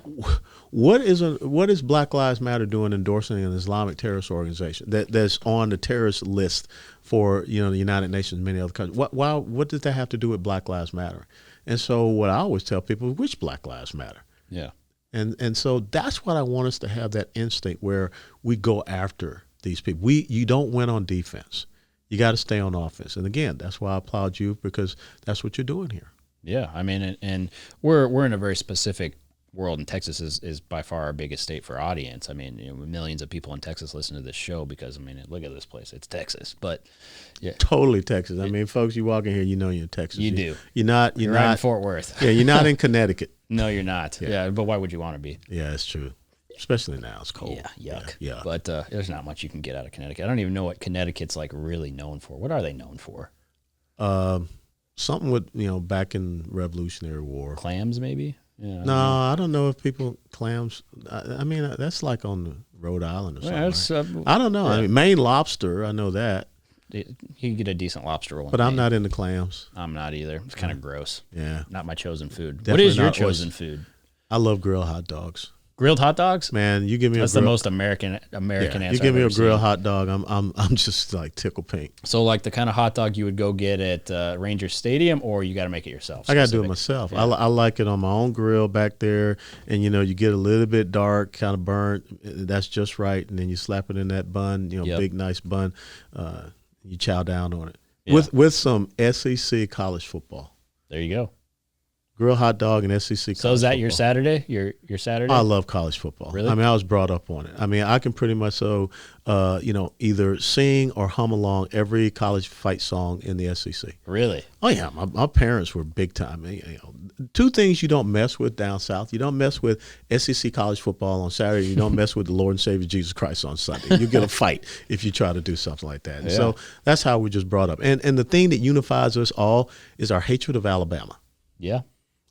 what is Black Lives Matter doing endorsing an Islamic terrorist organization that's on the terrorist list for, the United Nations and many other countries? What does that have to do with Black Lives Matter? And so what I always tell people, which Black Lives Matter? Yeah. And so that's what I want us to have, that instinct where we go after these people. You don't win on defense. You got to stay on offense. And again, that's why I applaud you, because that's what you're doing here. Yeah. I mean, and we're in a very specific world, and Texas is by far our biggest state for audience. I mean, millions of people in Texas listen to this show because, look at this place. It's Texas. But yeah. Totally Texas. I mean, folks, you walk in here, you're in Texas. You do. You're not in Fort Worth. Yeah, you're not in Connecticut. No, you're not. Yeah, but why would you want to be? Yeah, it's true. Especially now, it's cold. Yeah, yuck. Yeah. But there's not much you can get out of Connecticut. I don't even know what Connecticut's really known for. What are they known for? Something with, back in Revolutionary War. Clams, maybe? Yeah, no, I don't know if clams. I mean, that's like on Rhode Island or something. Right? I don't know. Yeah. I mean, Maine lobster, I know that. You can get a decent lobster roll. But I'm not into clams. I'm not either. It's kind of gross. Yeah. Not my chosen food. Definitely. What is your chosen food? I love grilled hot dogs. Grilled hot dogs? Man, you give me that's the most American answer. You give me a grilled hot dog, I'm just like tickle pink. So like the kind of hot dog you would go get at Ranger Stadium, or you got to make it yourself? I got to do it myself. Yeah. I like it on my own grill back there, and you get a little bit dark, kind of burnt. That's just right, and then you slap it in that bun, big nice bun. You chow down on it with some SEC college football. There you go. Grill hot dog and SEC. So is that football. your Saturday? Your Saturday? I love college football. Really? I mean, I was brought up on it. I mean, I can pretty much either sing or hum along every college fight song in the SEC. Really? Oh yeah, my parents were big time. Two things you don't mess with down south: you don't mess with SEC college football on Saturday. You don't mess with the Lord and Savior Jesus Christ on Sunday. You get a fight if you try to do something like that. And so that's how we just brought up. And the thing that unifies us all is our hatred of Alabama. Yeah.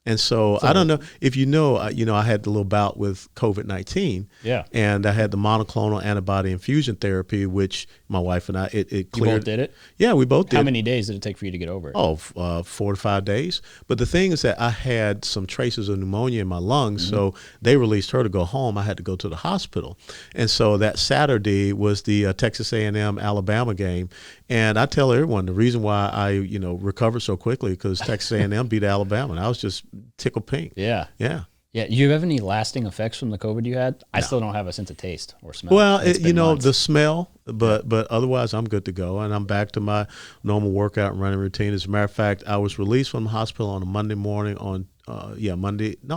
And so I don't know if you know, I had the little bout with COVID-19. Yeah. And I had the monoclonal antibody infusion therapy, which my wife and I, it cleared. You both did it? Yeah, we both did. How many days did it take for you to get over it? 4 to 5 days. But the thing is that I had some traces of pneumonia in my lungs, so they released her to go home. I had to go to the hospital. And so that Saturday was the Texas A&M Alabama game. And I tell everyone the reason why I, recovered so quickly because Texas A&M beat Alabama. And I was just tickled pink. Yeah. Yeah. Yeah. Do you have any lasting effects from the COVID you had? I still don't have a sense of taste or smell. Well, It's been months. the smell, but otherwise I'm good to go. And I'm back to my normal workout and running routine. As a matter of fact, I was released from the hospital on a Monday morning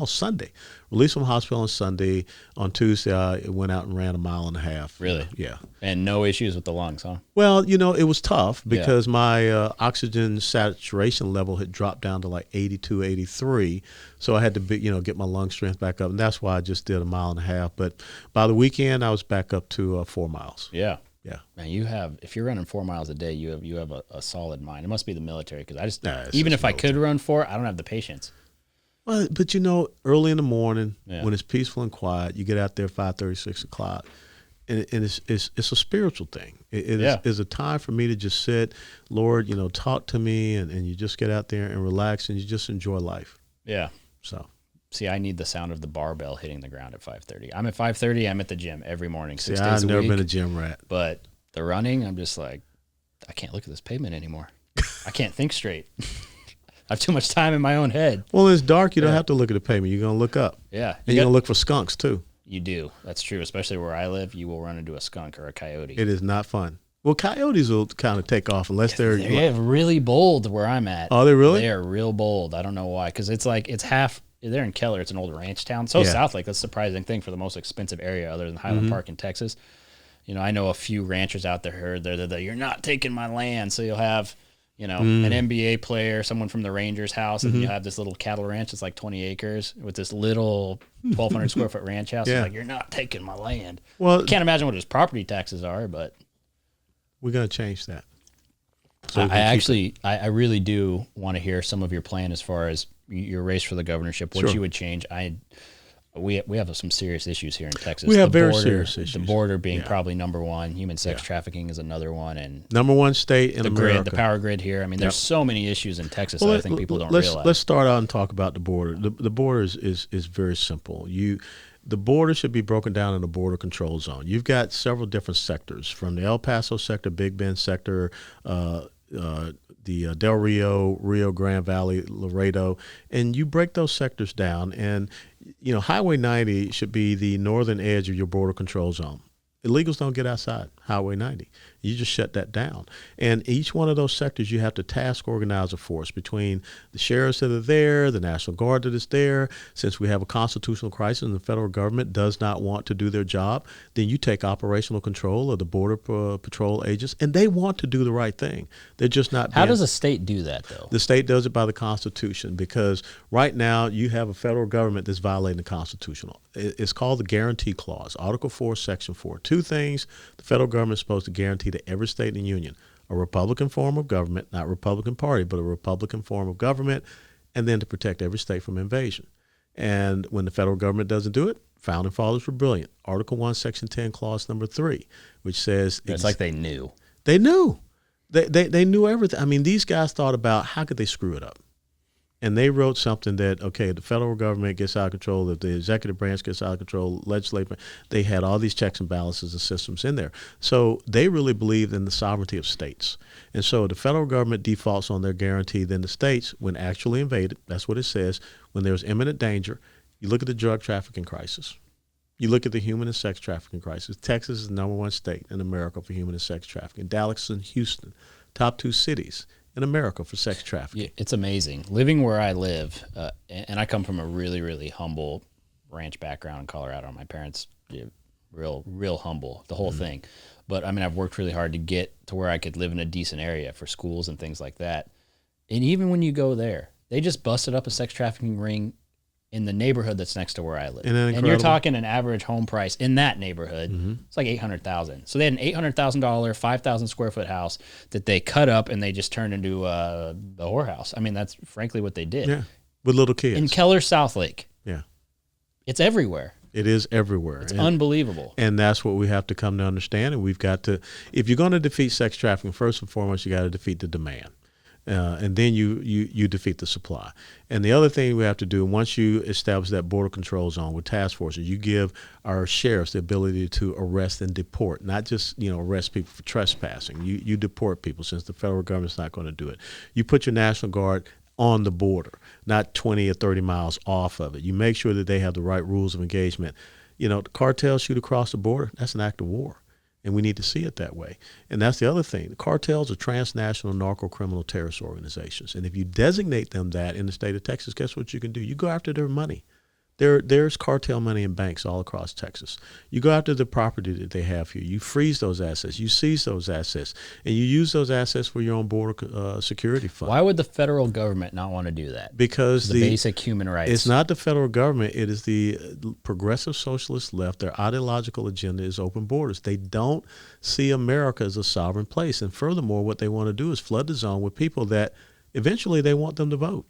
Sunday. Released from the hospital on Sunday. On Tuesday, I went out and ran 1.5 miles. Really? Yeah. And no issues with the lungs, huh? Well, it was tough because my oxygen saturation level had dropped down to like 82, 83. So I had to get my lung strength back up. And that's why I just did 1.5 miles. But by the weekend, I was back up to 4 miles. Yeah. Yeah. Man, if you're running 4 miles a day, you have a solid mind. It must be the military because it's even just if I could run 4, I don't have the patience. Well, but early in the morning when it's peaceful and quiet, you get out there 5:30, 6 o'clock, and it's a spiritual thing. It is a time for me to just sit, Lord, talk to me, and you just get out there and relax, and you just enjoy life. Yeah. So. See, I need the sound of the barbell hitting the ground at 5:30. I'm at 5:30. I'm at the gym every morning, 6 days a week. I've never been a gym rat. But the running, I'm just like, I can't look at this pavement anymore. I can't think straight. I have too much time in my own head. Well, it's dark. You don't have to look at the pavement. You're going to look up. Yeah. And you're going to look for skunks, too. You do. That's true. Especially where I live, you will run into a skunk or a coyote. It is not fun. Well, coyotes will kind of take off unless they're really bold where I'm at. Oh, they really? They are real bold. I don't know why. Because it's half. They're in Keller. It's an old ranch town. So South Lake, that's a surprising thing for the most expensive area other than Highland Park in Texas. I know a few ranchers out there heard that you're not taking my land. So you'll have, an NBA player, someone from the Rangers house, and you have this little cattle ranch that's like 20 acres with this little 1,200 square foot ranch house. It's like, you're not taking my land. Well, can't imagine what his property taxes are, but we're going to change that. So I really do want to hear some of your plan as far as your race for the governorship, what you would change. We have some serious issues here in Texas. We have very serious issues. The border being probably number one. Human sex trafficking is another one, and number one state in America. The power grid here. I mean, there's so many issues in Texas that I think people don't realize. Let's start out and talk about the border. The border is very simple. The border should be broken down in a border control zone. You've got several different sectors, from the El Paso sector, Big Bend sector, the Del Rio Grande Valley, Laredo, and you break those sectors down. And Highway 90 should be the northern edge of your border control zone. Illegals don't get outside Highway 90. You just shut that down. And each one of those sectors, you have to task organize a force between the sheriffs that are there, the National Guard that is there. Since we have a constitutional crisis and the federal government does not want to do their job, then you take operational control of the Border Patrol agents, and they want to do the right thing. They're just not. How does a state do that, though? The state does it by the Constitution, because right now you have a federal government that's violating the Constitution. It's called the Guarantee Clause, Article 4, Section 4. Two things the federal government is supposed to guarantee to every state in the union: a Republican form of government, not Republican Party, but a Republican form of government, and then to protect every state from invasion. And when the federal government doesn't do it, founding fathers were brilliant. Article 1, Section 10, Clause number 3, which says... It's like they knew. They knew. They knew everything. I mean, these guys thought about how could they screw it up. And they wrote something that, okay, the federal government gets out of control, if the executive branch gets out of control, legislative, they had all these checks and balances and systems in there. So they really believed in the sovereignty of states. And so the federal government defaults on their guarantee, then the states, when actually invaded, that's what it says, when there's imminent danger, you look at the drug trafficking crisis. You look at the human and sex trafficking crisis. Texas is the number one state in America for human and sex trafficking. Dallas and Houston, top two cities in America for sex trafficking. Yeah, it's amazing. Living where I live, and I come from a really, really humble ranch background in Colorado. My parents, real humble, the whole thing. But, I mean, I've worked really hard to get to where I could live in a decent area for schools and things like that. And even when you go there, they just busted up a sex trafficking ring in the neighborhood that's next to where I live. And you're talking an average home price in that neighborhood. It's like $800,000. So they had an $800,000, 5,000 square foot house that they cut up and they just turned into the whorehouse. I mean, that's frankly what they did. Yeah, with little kids. In Keller, South Lake. Yeah. It's everywhere. It is everywhere. It's unbelievable. And that's what we have to come to understand. And we've got to, if you're going to defeat sex trafficking, first and foremost, you got to defeat the demand. And then you defeat the supply. And the other thing we have to do, once you establish that border control zone with task forces, you give our sheriffs the ability to arrest and deport, not just arrest people for trespassing. You deport people, since the federal government's not going to do it. You put your National Guard on the border, not 20 or 30 miles off of it. You make sure that they have the right rules of engagement. The cartels shoot across the border. That's an act of war. And we need to see it that way. And that's the other thing. The cartels are transnational narco-criminal terrorist organizations. And if you designate them that in the state of Texas, guess what you can do? You go after their money. There's cartel money in banks all across Texas. You go after the property that they have here. You freeze those assets. You seize those assets. And you use those assets for your own border security fund. Why would the federal government not want to do that? Because the basic human rights. It's not the federal government. It is the progressive socialist left. Their ideological agenda is open borders. They don't see America as a sovereign place. And furthermore, what they want to do is flood the zone with people that eventually they want them to vote.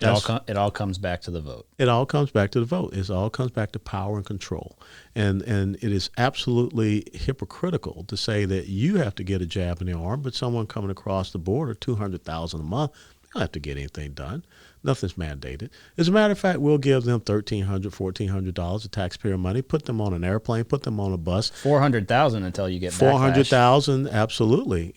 It all comes back to the vote. It all comes back to the vote. It all comes back to power and control. And it is absolutely hypocritical to say that you have to get a jab in the arm, but someone coming across the border, $200,000 a month, they don't have to get anything done. Nothing's mandated. As a matter of fact, we'll give them $1,300, $1,400 of taxpayer money, put them on an airplane, put them on a bus. $400,000 until you get $400,000, absolutely.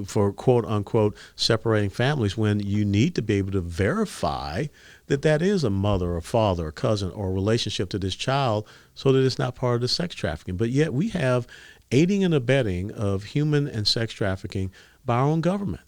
For quote unquote separating families, when you need to be able to verify that is a mother or father or cousin or relationship to this child, so that it's not part of the sex trafficking. But yet we have aiding and abetting of human and sex trafficking by our own government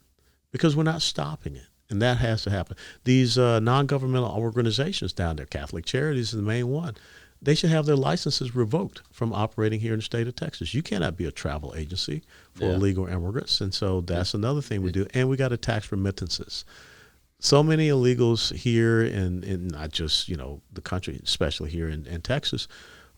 because we're not stopping it. And that has to happen. These non-governmental organizations down there, Catholic Charities is the main one, they should have their licenses revoked from operating here in the state of Texas. You cannot be a travel agency for illegal immigrants. And so that's another thing we do. And we got to tax remittances. So many illegals here in not just, the country, especially here in Texas,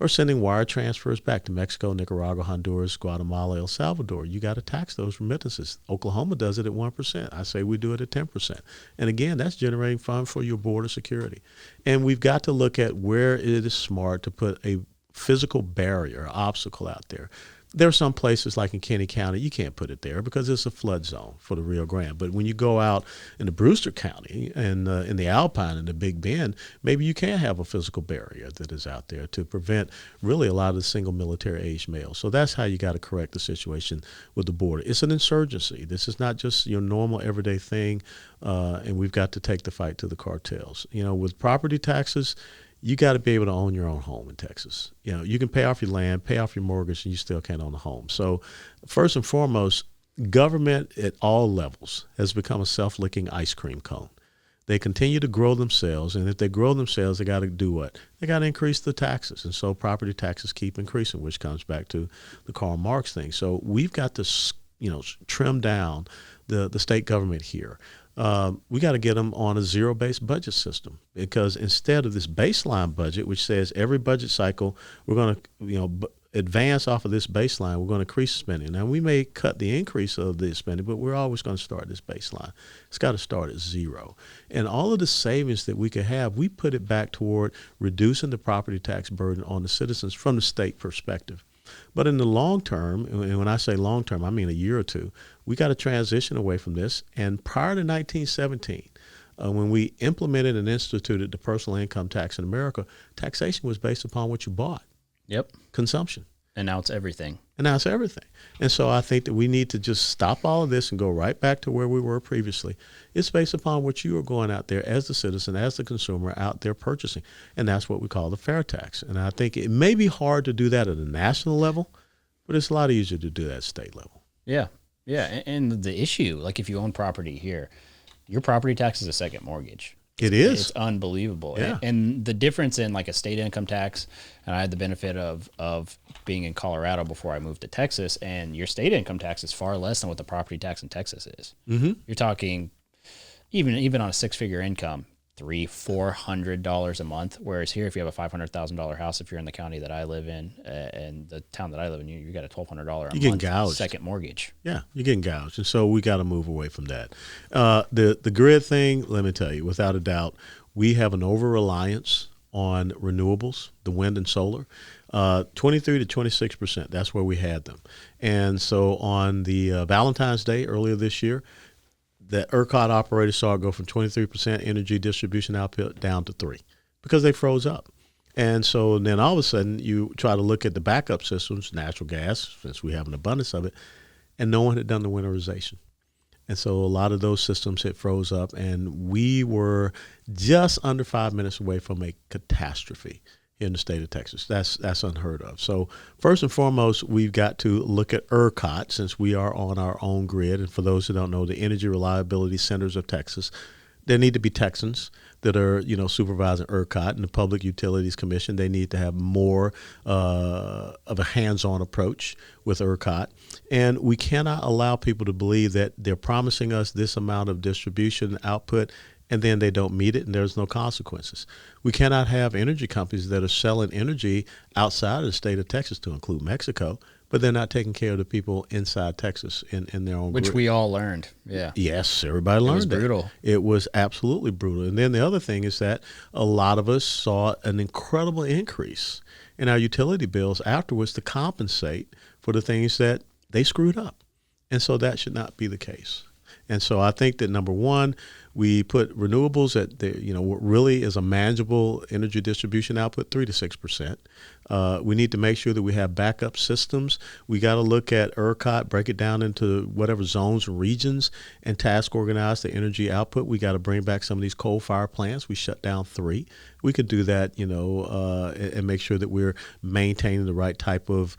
are sending wire transfers back to Mexico, Nicaragua, Honduras, Guatemala, El Salvador. You got to tax those remittances. Oklahoma does it at 1%. I say we do it at 10%. And again, that's generating funds for your border security. And we've got to look at where it is smart to put a physical barrier, obstacle out there. There are some places like in Kenny County, you can't put it there because it's a flood zone for the Rio Grande. But when you go out into Brewster County and in the Alpine and the Big Bend, maybe you can have a physical barrier that is out there to prevent really a lot of the single military age males. So that's how you got to correct the situation with the border. It's an insurgency. This is not just your normal everyday thing, and we've got to take the fight to the cartels. With property taxes, you got to be able to own your own home in Texas. You can pay off your land, pay off your mortgage, and you still can't own a home. So first and foremost, government at all levels has become a self-licking ice cream cone. They continue to grow themselves, and if they grow themselves, they got to do what? They got to increase the taxes. And so property taxes keep increasing, which comes back to the Karl Marx thing. So we've got to, trim down the state government here. We got to get them on a zero-based budget system, because instead of this baseline budget, which says every budget cycle we're going to advance off of this baseline, we're going to increase spending. Now, we may cut the increase of the spending, but we're always going to start this baseline. It's got to start at zero. And all of the savings that we could have, we put it back toward reducing the property tax burden on the citizens from the state perspective. But in the long term, and when I say long term, I mean a year or two, we got to transition away from this. And prior to 1917, when we implemented and instituted the personal income tax in America, taxation was based upon what you bought. Yep. Consumption. And now it's everything. And so I think that we need to just stop all of this and go right back to where we were previously. It's based upon what you are going out there as the citizen, as the consumer, out there purchasing. And that's what we call the fair tax. And I think it may be hard to do that at a national level, but it's a lot easier to do that at state level. Yeah. Yeah, and the issue, like if you own property here, your property tax is a second mortgage. It is. It's unbelievable. Yeah. And the difference in like a state income tax, and I had the benefit of being in Colorado before I moved to Texas, and your state income tax is far less than what the property tax in Texas is. Mm-hmm. You're talking even on a six-figure income, $300-$400 a month. Whereas here, if you have a $500,000 house, if you're in the county that I live in, and the town that I live in, you got a $1,200 a month gouged. second mortgage. Yeah, you're getting gouged, and so we got to move away from that. The grid thing, let me tell you, without a doubt, we have an over-reliance on renewables, the wind and solar, 23 to 26%. That's where we had them. And so on the Valentine's Day earlier this year, the ERCOT operators saw it go from 23% energy distribution output down to 3% because they froze up. And so then all of a sudden you try to look at the backup systems, natural gas, since we have an abundance of it, and no one had done the winterization. And so a lot of those systems had froze up, and we were just under 5 minutes away from a catastrophe in the state of Texas. That's unheard of. So first and foremost, we've got to look at ERCOT since we are on our own grid. And for those who don't know, the Energy Reliability Centers of Texas, there need to be Texans that are, supervising ERCOT and the Public Utilities Commission. They need to have more of a hands-on approach with ERCOT. And we cannot allow people to believe that they're promising us this amount of distribution output and then they don't meet it and there's no consequences. We cannot have energy companies that are selling energy outside of the state of Texas, to include Mexico, but they're not taking care of the people inside Texas in their own Which grid. we all learned. Yeah. Yes, everybody learned It was brutal. that. It was absolutely brutal. And then the other thing is that a lot of us saw an incredible increase in our utility bills afterwards to compensate for the things that they screwed up. And so that should not be the case. And so I think that, number one, we put renewables at what really is a manageable energy distribution output, 3 to 6%. We need to make sure that we have backup systems. We got to look at ERCOT, break it down into whatever zones and regions, and task organize the energy output. We got to bring back some of these coal-fired plants. We shut down 3. We could do that, and make sure that we're maintaining the right type of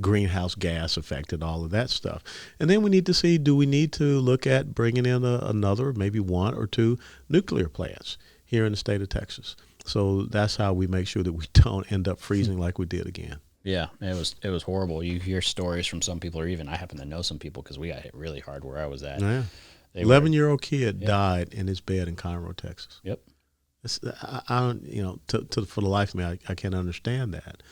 greenhouse gas effect and all of that stuff. And then we need to see, do we need to look at bringing in another, maybe 1 or 2 nuclear plants here in the state of Texas? So that's how we make sure that we don't end up freezing like we did again. Yeah, it was horrible. You hear stories from some people, or even I happen to know some people because we got hit really hard where I was at. Yeah. 11-year-old kid died in his bed in Conroe, Texas. Yep. I don't, for the life of me, I can't understand that.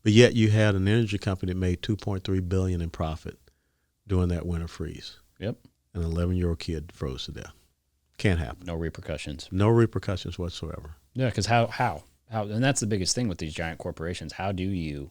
But yet you had an energy company that made $2.3 billion in profit during that winter freeze. Yep. An 11-year-old kid froze to death. Can't happen. No repercussions. No repercussions whatsoever. Yeah, because how, and that's the biggest thing with these giant corporations. How do you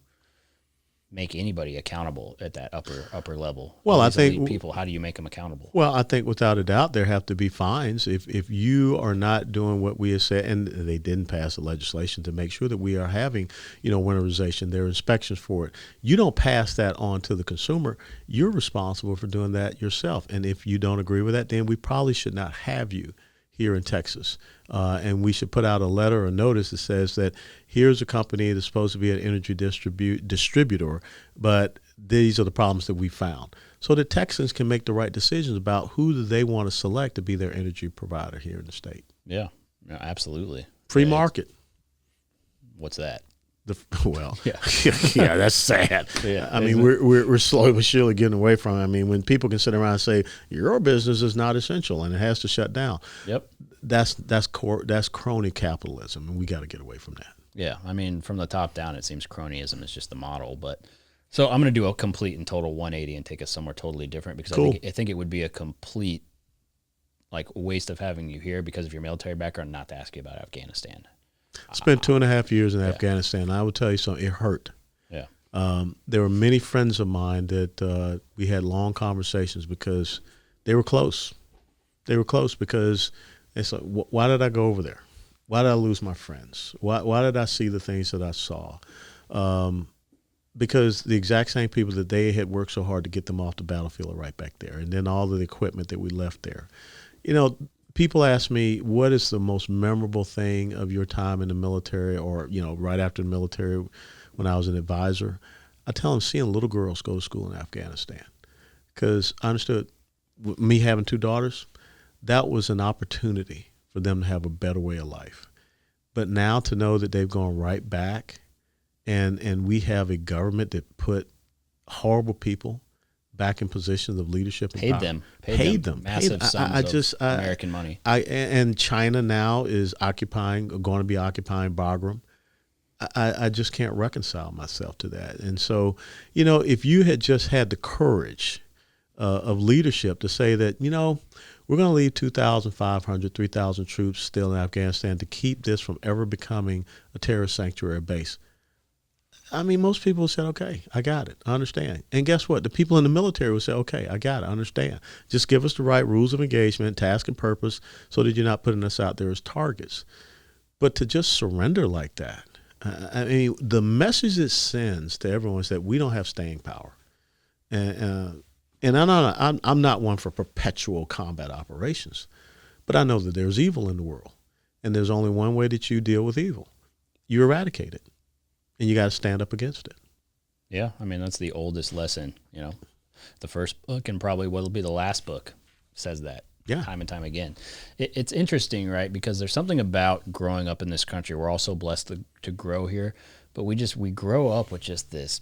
make anybody accountable at that upper level? Well, I think people, how do you make them accountable? Well, I think without a doubt there have to be fines if you are not doing what we have said, and they didn't pass the legislation to make sure that we are having, winterization. There are inspections for it. You don't pass that on to the consumer. You're responsible for doing that yourself. And if you don't agree with that, then we probably should not have you here in Texas. And we should put out a letter or notice that says that here's a company that's supposed to be an energy distributor, but these are the problems that we found. So that Texans can make the right decisions about who do they want to select to be their energy provider here in the state. Yeah, absolutely. Free market. What's that? Yeah, that's sad. Yeah, I mean, we're slowly but surely getting away from it. I mean, when people can sit around and say your business is not essential and it has to shut down. Yep, that's crony capitalism, and we got to get away from that. Yeah, I mean, from the top down, it seems cronyism is just the model. But so I'm going to do a complete and total 180 and take us somewhere totally different because I think it would be a complete waste of having you here because of your military background not to ask you about Afghanistan. Spent 2.5 years in Afghanistan. I will tell you something. It hurt. Yeah. There were many friends of mine that we had long conversations because they were close. They were close because it's like, why did I go over there? Why did I lose my friends? Why did I see the things that I saw? Because the exact same people that they had worked so hard to get them off the battlefield are right back there. And then all of the equipment that we left there. People ask me, what is the most memorable thing of your time in the military or, right after the military when I was an advisor? I tell them seeing little girls go to school in Afghanistan, because I understood, me having 2 daughters, that was an opportunity for them to have a better way of life. But now to know that they've gone right back, and we have a government that put horrible people back in positions of leadership and power. Paid them massive sums of American money. And China now is going to be occupying Bagram. I just can't reconcile myself to that. And so, if you had just had the courage of leadership to say that, we're going to leave 2,500, 3,000 troops still in Afghanistan to keep this from ever becoming a terrorist sanctuary base. I mean, most people said, okay, I got it. I understand. And guess what? The people in the military would say, okay, I got it. I understand. Just give us the right rules of engagement, task and purpose, so that you're not putting us out there as targets. But to just surrender like that, I mean, the message it sends to everyone is that we don't have staying power. And I'm not one for perpetual combat operations, but I know that there's evil in the world. And there's only one way that you deal with evil. You eradicate it. And you got to stand up against it. Yeah, I mean, that's the oldest lesson, The first book and probably what'll be the last book says that time and time again. It's interesting, right? Because there's something about growing up in this country. We're also blessed to grow here, but we grow up with just this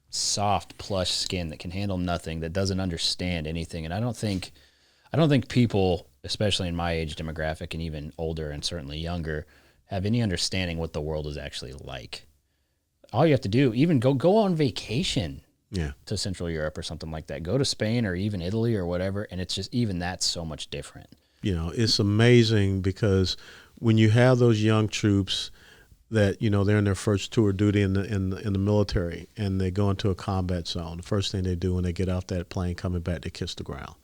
soft, plush skin that can handle nothing, that doesn't understand anything. And I don't think people, especially in my age demographic and even older and certainly younger, have any understanding what the world is actually like. All you have to do, even go on vacation to Central Europe or something like that. Go to Spain or even Italy or whatever, and it's just even that's so much different. It's amazing because when you have those young troops that, they're in their first tour of duty in the military and they go into a combat zone, the first thing they do when they get off that plane coming back, they kiss the ground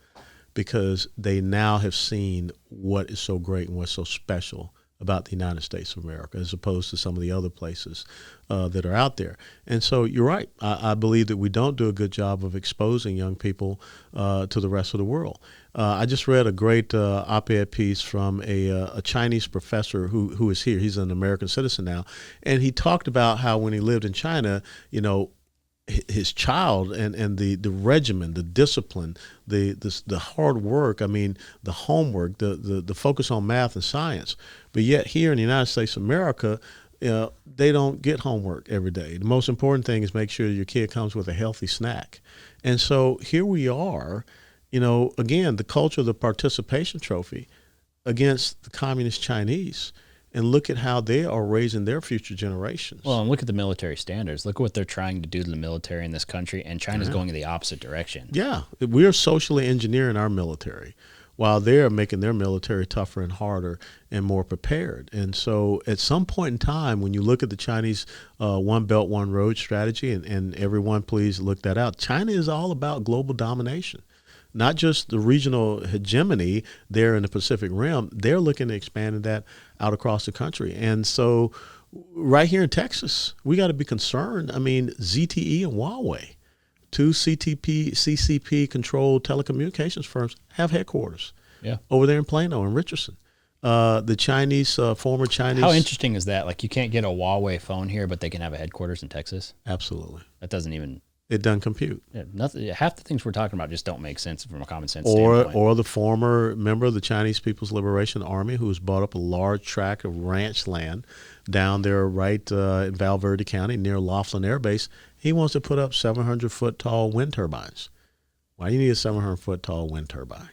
because they now have seen what is so great and what's so special about the United States of America as opposed to some of the other places that are out there. And so you're right. I believe that we don't do a good job of exposing young people to the rest of the world. I just read a great op-ed piece from a Chinese professor who is here. He's an American citizen now. And he talked about how when he lived in China, his child and the regimen, the discipline, the hard work, the homework, the focus on math and science. But yet here in the United States of America, they don't get homework every day. The most important thing is make sure your kid comes with a healthy snack. And so here we are, again, the culture of the participation trophy against the communist Chinese. And look at how they are raising their future generations. Well, and look at the military standards. Look at what they're trying to do to the military in this country, and China's going in the opposite direction. Yeah, we are socially engineering our military while they're making their military tougher and harder and more prepared. And so at some point in time, when you look at the Chinese One Belt, One Road strategy, and everyone please look that out, China is all about global domination. Not just the regional hegemony there in the Pacific Rim, they're looking at expanding that out across the country. And so right here in Texas, we got to be concerned. ZTE and Huawei, 2 CCP-controlled telecommunications firms, have headquarters over there in Plano and Richardson. The Chinese, former Chinese... How interesting is that? Like, you can't get a Huawei phone here, but they can have a headquarters in Texas? Absolutely. That doesn't even... It doesn't compute. Yeah, nothing. Half the things we're talking about just don't make sense from a common sense standpoint. Or the former member of the Chinese People's Liberation Army who's bought up a large tract of ranch land down there right in Val Verde County near Laughlin Air Base. He wants to put up 700-foot tall wind turbines. Why do you need a 700-foot tall wind turbine?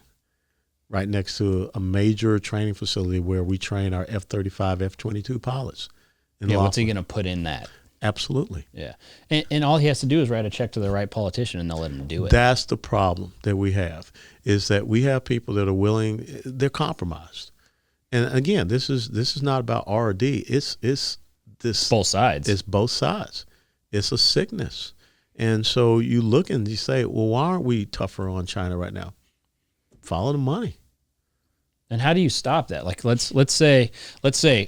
Right next to a major training facility where we train our F-35, F-22 pilots. What's he going to put in that? Absolutely. Yeah. And all he has to do is write a check to the right politician and they'll let him do it. That's the problem that we have, is that we have people that are willing, they're compromised. And again, this is not about R or D. It's this both sides. It's both sides. It's a sickness. And so you look and you say, well, why aren't we tougher on China right now? Follow the money. And how do you stop that? Like let's say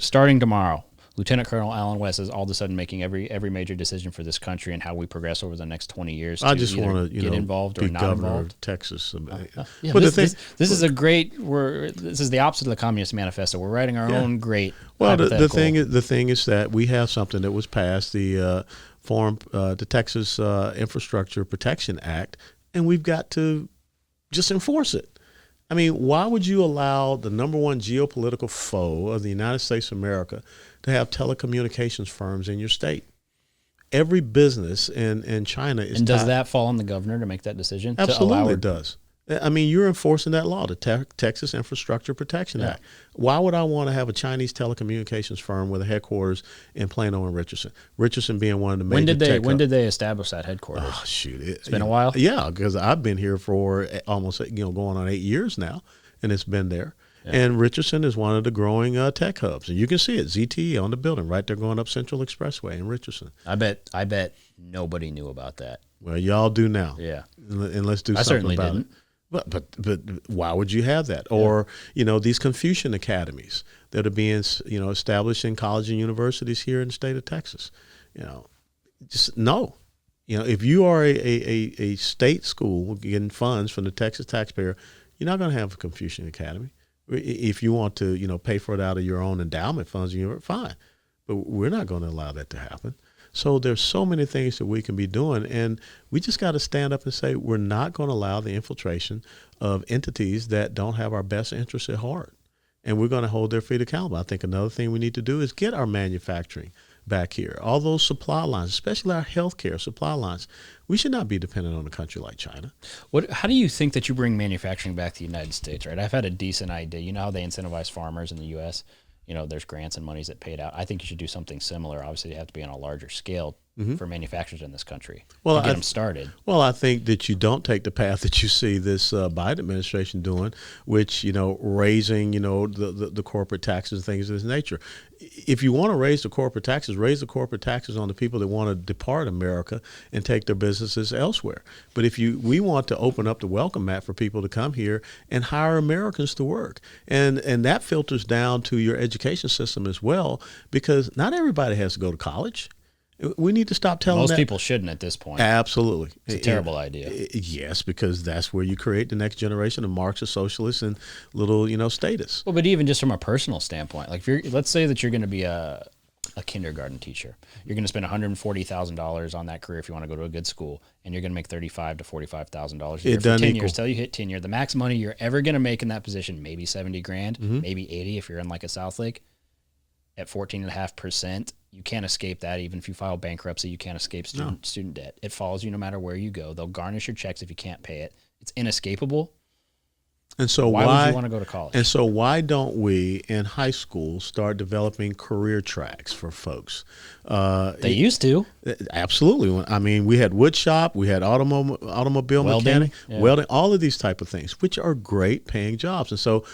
starting tomorrow, Lieutenant Colonel Alan West is all of a sudden making every major decision for this country and how we progress over the next 20 years. I just want to get involved be or not governor involved. Of Texas. But this is a great. This is the opposite of the Communist Manifesto. We're writing our own great. Well, the thing is that we have something that was passed, the the Texas Infrastructure Protection Act, and we've got to just enforce it. I mean, why would you allow the number one geopolitical foe of the United States of America to have telecommunications firms in your state? Every business in China is. And does that fall on the governor to make that decision? Absolutely, it does. I mean, you're enforcing that law, the Texas Infrastructure Protection Act. Why would I want to have a Chinese telecommunications firm with a headquarters in Plano and Richardson? Richardson being one of the major When did they establish that headquarters? Oh, shoot. It's been a while? Yeah, because I've been here for almost, going on 8 years now, and it's been there. Yeah. And Richardson is one of the growing tech hubs. And you can see it, ZTE on the building right there going up Central Expressway in Richardson. I bet nobody knew about that. Well, y'all do now. Yeah. And let's do something about it. But why would you have that? Or, these Confucian academies that are being, established in colleges and universities here in the state of Texas. Just no. If you are a state school getting funds from the Texas taxpayer, you're not going to have a Confucian academy. If you want to, pay for it out of your own endowment funds, fine. But we're not going to allow that to happen. So there's so many things that we can be doing, and we just got to stand up and say we're not going to allow the infiltration of entities that don't have our best interests at heart, and we're going to hold their feet accountable. I think another thing we need to do is get our manufacturing back here. All those supply lines, especially our healthcare supply lines, we should not be dependent on a country like China. How do you think that you bring manufacturing back to the United States, right? I've had a decent idea. You know how they incentivize farmers in the U.S.? There's grants and monies that paid out. I think you should do something similar. Obviously, they have to be on a larger scale for manufacturers in this country to get them started. Well, I think that you don't take the path that you see this Biden administration doing, which, raising, the corporate taxes and things of this nature. If you want to raise the corporate taxes on the people that want to depart America and take their businesses elsewhere. But we want to open up the welcome mat for people to come here and hire Americans to work. And that filters down to your education system as well, because not everybody has to go to college. We need to stop telling most people shouldn't at this point. Absolutely. It's a terrible idea. Yes, because that's where you create the next generation of Marxist, socialists, and little, status. Well, but even just from a personal standpoint, like let's say that you're going to be a kindergarten teacher. You're going to spend $140,000 on that career if you want to go to a good school, and you're going to make $35,000 to $45,000 a year for 10 years till you hit tenure. The max money you're ever going to make in that position, maybe $70,000, maybe $80,000 if you're in like a Southlake, at 14.5%. You can't escape that. Even if you file bankruptcy, you can't escape student debt. It follows you no matter where you go. They'll garnish your checks if you can't pay it. It's inescapable. And so why would you want to go to college? And so why don't we in high school start developing career tracks for folks? They used to. Absolutely. I mean, we had wood shop, we had automobile mechanic, welding, all of these type of things, which are great paying jobs. And so,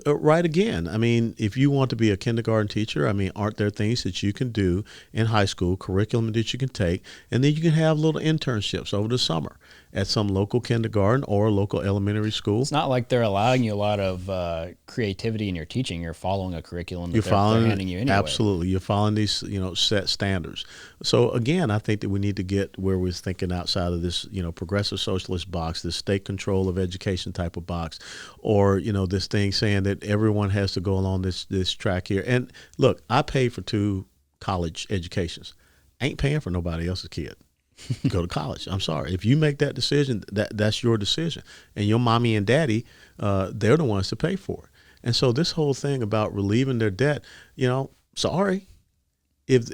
right again, I mean, if you want to be a kindergarten teacher, I mean, aren't there things that you can do in high school, curriculum that you can take, and then you can have little internships over the summer at some local kindergarten or local elementary school. It's not like they're allowing you a lot of creativity in your teaching. You're following a curriculum that they're handing you anyway. Absolutely. You're following these, set standards. So again, I think that we need to get where we're thinking outside of this, progressive socialist box, this state control of education type of box, or, this thing saying that everyone has to go along this track here. And look, I paid for 2 college educations. I ain't paying for nobody else's kid. Go to college. I'm sorry. If you make that decision, that's your decision. And your mommy and daddy, they're the ones to pay for it. And so this whole thing about relieving their debt, sorry. If,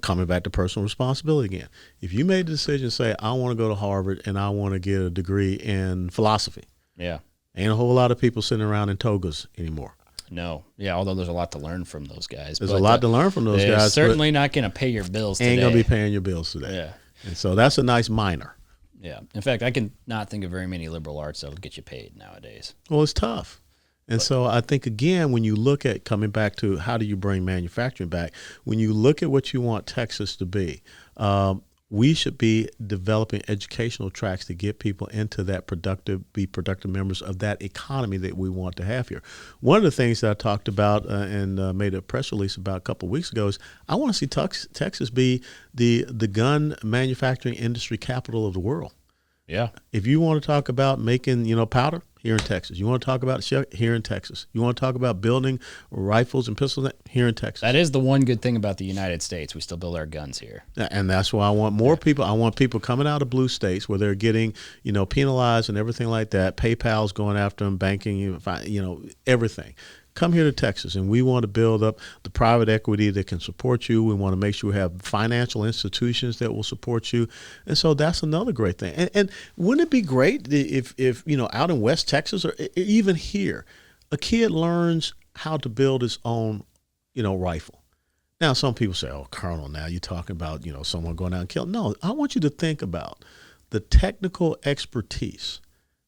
coming back to personal responsibility again. If you made the decision, say, I want to go to Harvard and I want to get a degree in philosophy. Yeah. Ain't a whole lot of people sitting around in togas anymore. No. Yeah, although there's a lot to learn from those guys. There's a lot to learn from those guys. They're certainly not going to pay your bills today. Ain't going to be paying your bills today. Yeah. And so that's a nice minor. Yeah. In fact, I can not think of very many liberal arts that'll get you paid nowadays. Well, it's tough. And so I think, again, when you look at coming back to how do you bring manufacturing back, when you look at what you want Texas to be, we should be developing educational tracks to get people into that productive members of that economy that we want to have here. One of the things that I talked about and made a press release about a couple of weeks ago is I want to see Texas be the gun manufacturing industry capital of the world. Yeah. If you want to talk about making, powder, Here in Texas. You want to talk about here in Texas. You want to talk about building rifles and pistols here in Texas. That is the one good thing about the United States. We still build our guns here. And that's why I want more people. I want people coming out of blue states where they're getting, penalized and everything like that. PayPal's going after them, banking, everything. Come here to Texas, and we want to build up the private equity that can support you. We want to make sure we have financial institutions that will support you. And so that's another great thing. And wouldn't it be great if out in West Texas or even here, a kid learns how to build his own, rifle? Now, some people say, oh, Colonel, now you're talking about, someone going out and killing. No, I want you to think about the technical expertise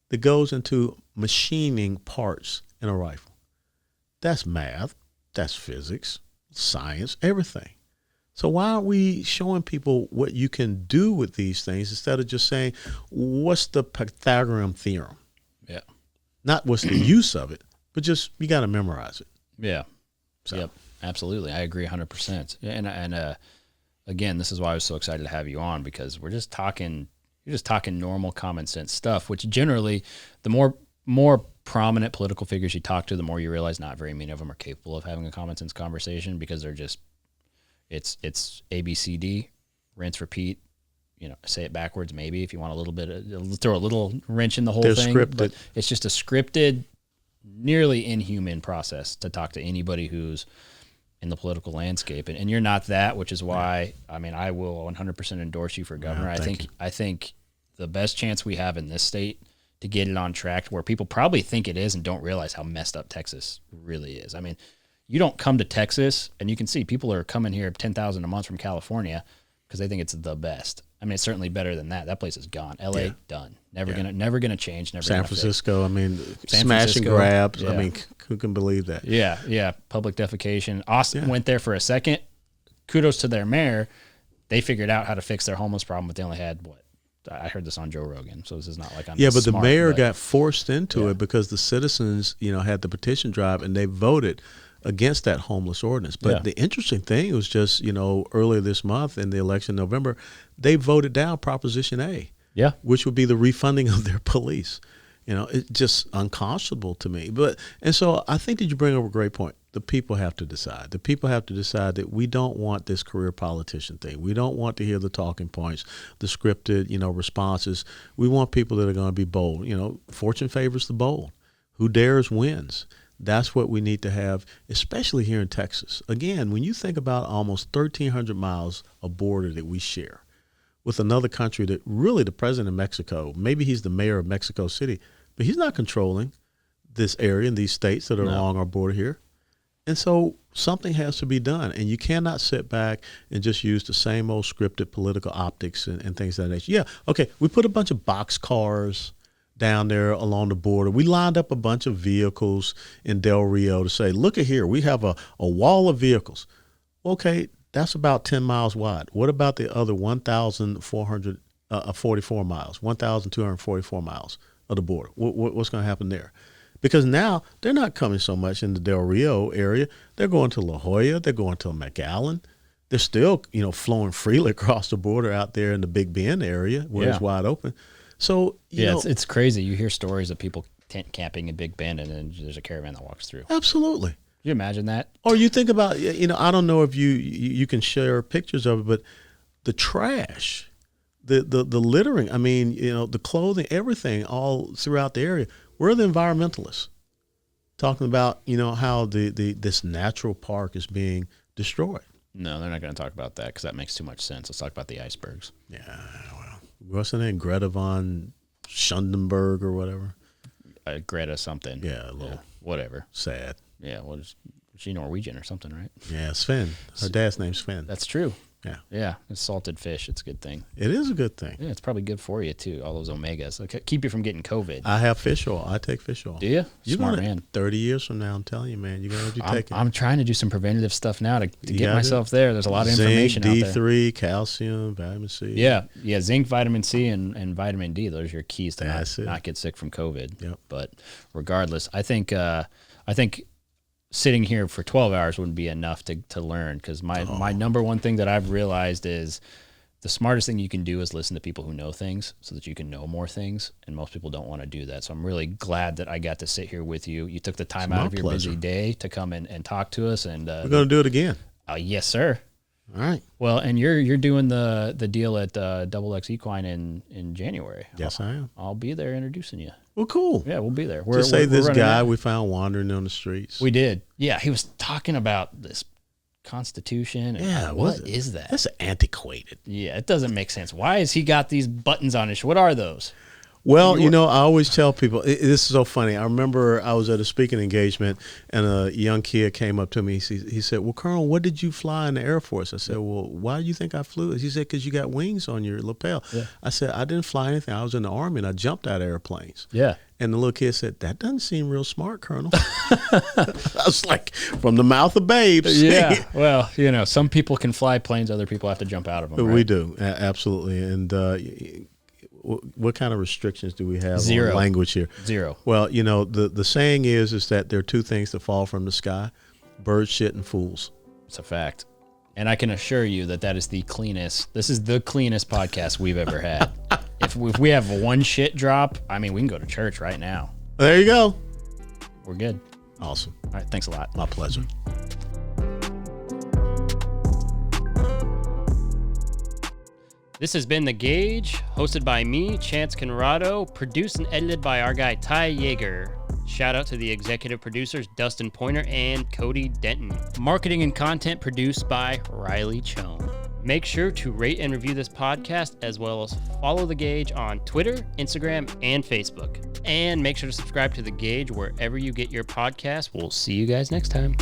that goes into machining parts in a rifle. That's math, that's physics, science, everything. So why aren't we showing people what you can do with these things instead of just saying, what's the Pythagorean theorem? Yeah. Not what's the use of it, but just you got to memorize it. Yeah. So. Yep. Absolutely. I agree 100%. And again, this is why I was so excited to have you on, because you're just talking normal common sense stuff, which generally the more prominent political figures you talk to, the more you realize not very many of them are capable of having a common sense conversation, because they're just, it's ABCD, rinse, repeat, say it backwards maybe if you want a little bit, throw a little wrench in the whole thing. Scripted. But it's just a scripted, nearly inhuman process to talk to anybody who's in the political landscape. And you're not that, which is why, I will 100% endorse you for governor. I think the best chance we have in this state to get it on track where people probably think it is and don't realize how messed up Texas really is. You don't come to Texas, and you can see people are coming here 10,000 a month from California because they think it's the best. It's certainly better than that. That place is gone. LA, done. Never gonna change. San Francisco, San smash and grabs. Yeah. Who can believe that? Yeah. Public defecation. Austin went there for a second. Kudos to their mayor. They figured out how to fix their homeless problem, but they only had I heard this on Joe Rogan, so this is not like I'm but smart, the mayor got forced into it because the citizens, had the petition drive and they voted against that homeless ordinance. But the interesting thing was just, earlier this month in the election in November, they voted down Proposition A, which would be the refunding of their police. It's just unconscionable to me. And so I think that you bring up a great point. The people have to decide. The people have to decide that we don't want this career politician thing. We don't want to hear the talking points, the scripted, responses. We want people that are going to be bold. Fortune favors the bold. Who dares wins. That's what we need to have, especially here in Texas. Again, when you think about almost 1,300 miles of border that we share with another country that really the president of Mexico, maybe he's the mayor of Mexico City, but he's not controlling this area and these states that are along our border here. And so something has to be done. And you cannot sit back and just use the same old scripted political optics and things of that nature. Yeah, okay, we put a bunch of boxcars down there along the border. We lined up a bunch of vehicles in Del Rio to say, look at here, we have a wall of vehicles. Okay, that's about 10 miles wide. What about the other 1,244 miles of the border? What's going to happen there? Because now they're not coming so much in the Del Rio area. They're going to La Jolla. They're going to McAllen. They're still, flowing freely across the border out there in the Big Bend area where it's wide open. So, it's crazy. You hear stories of people tent camping in Big Bend, and then there's a caravan that walks through. Absolutely. Can you imagine that? Or you think about, I don't know if you can share pictures of it, but the trash, the littering, the clothing, everything all throughout the area. Where are the environmentalists talking about, how this natural park is being destroyed? No, they're not going to talk about that because that makes too much sense. Let's talk about the icebergs. Yeah, well, what's her name? Greta von Schundenberg or whatever? Greta something. Yeah, a little whatever. Sad. Yeah, well, she Norwegian or something, right? Yeah, Sven. Her dad's name's Sven. That's true. Yeah. It's salted fish. It's a good thing. It is a good thing. Yeah, it's probably good for you too. All those omegas keep you from getting COVID. I have fish oil. I take fish oil. Do you? Smart man. 30 years from now, I'm telling you, man, you're gonna be taking. I'm trying to do some preventative stuff now to get myself there. There's a lot of information zinc, out there. D3, calcium, vitamin C. Yeah, zinc, vitamin C, and vitamin D. Those are your keys to not get sick from COVID. Yep. But regardless, I think sitting here for 12 hours wouldn't be enough to learn, because my number one thing that I've realized is the smartest thing you can do is listen to people who know things so that you can know more things. And most people don't want to do that. So I'm really glad that I got to sit here with you. You took the time out of your busy day to come and talk to us. And we're going to do it again. Yes, sir. All right. Well, and you're doing the deal at Double X Equine in January. Yes, I am. I'll be there introducing you. Well, cool. Yeah, we'll be there. This guy we found wandering on the streets. We did. Yeah, he was talking about this Constitution. And what is that? That's antiquated. Yeah, it doesn't make sense. Why has he got these buttons on his shirt? What are those? Well, I always tell people, this is so funny. I remember I was at a speaking engagement, and a young kid came up to me. He said, well, Colonel, what did you fly in the Air Force? I said, well, why do you think I flew? He said, because you got wings on your lapel. Yeah. I said, I didn't fly anything. I was in the Army, and I jumped out of airplanes. Yeah. And the little kid said, that doesn't seem real smart, Colonel. I was like, from the mouth of babes. Yeah. Well, some people can fly planes. Other people have to jump out of them. Right? We do. Absolutely. And what kind of restrictions do we have Zero. on language here? Zero. Well, the saying is that there are two things that fall from the sky: birds, shit, and fools. It's a fact. And I can assure you that is the cleanest. This is the cleanest podcast we've ever had. If we have one shit drop, we can go to church right now. There you go. We're good. Awesome. All right. Thanks a lot. My pleasure. This has been The Gauge, hosted by me, Chance Conrado, produced and edited by our guy, Ty Yeager. Shout out to the executive producers, Dustin Pointer and Cody Denton. Marketing and content produced by Riley Chone. Make sure to rate and review this podcast, as well as follow The Gauge on Twitter, Instagram, and Facebook. And make sure to subscribe to The Gauge wherever you get your podcasts. We'll see you guys next time.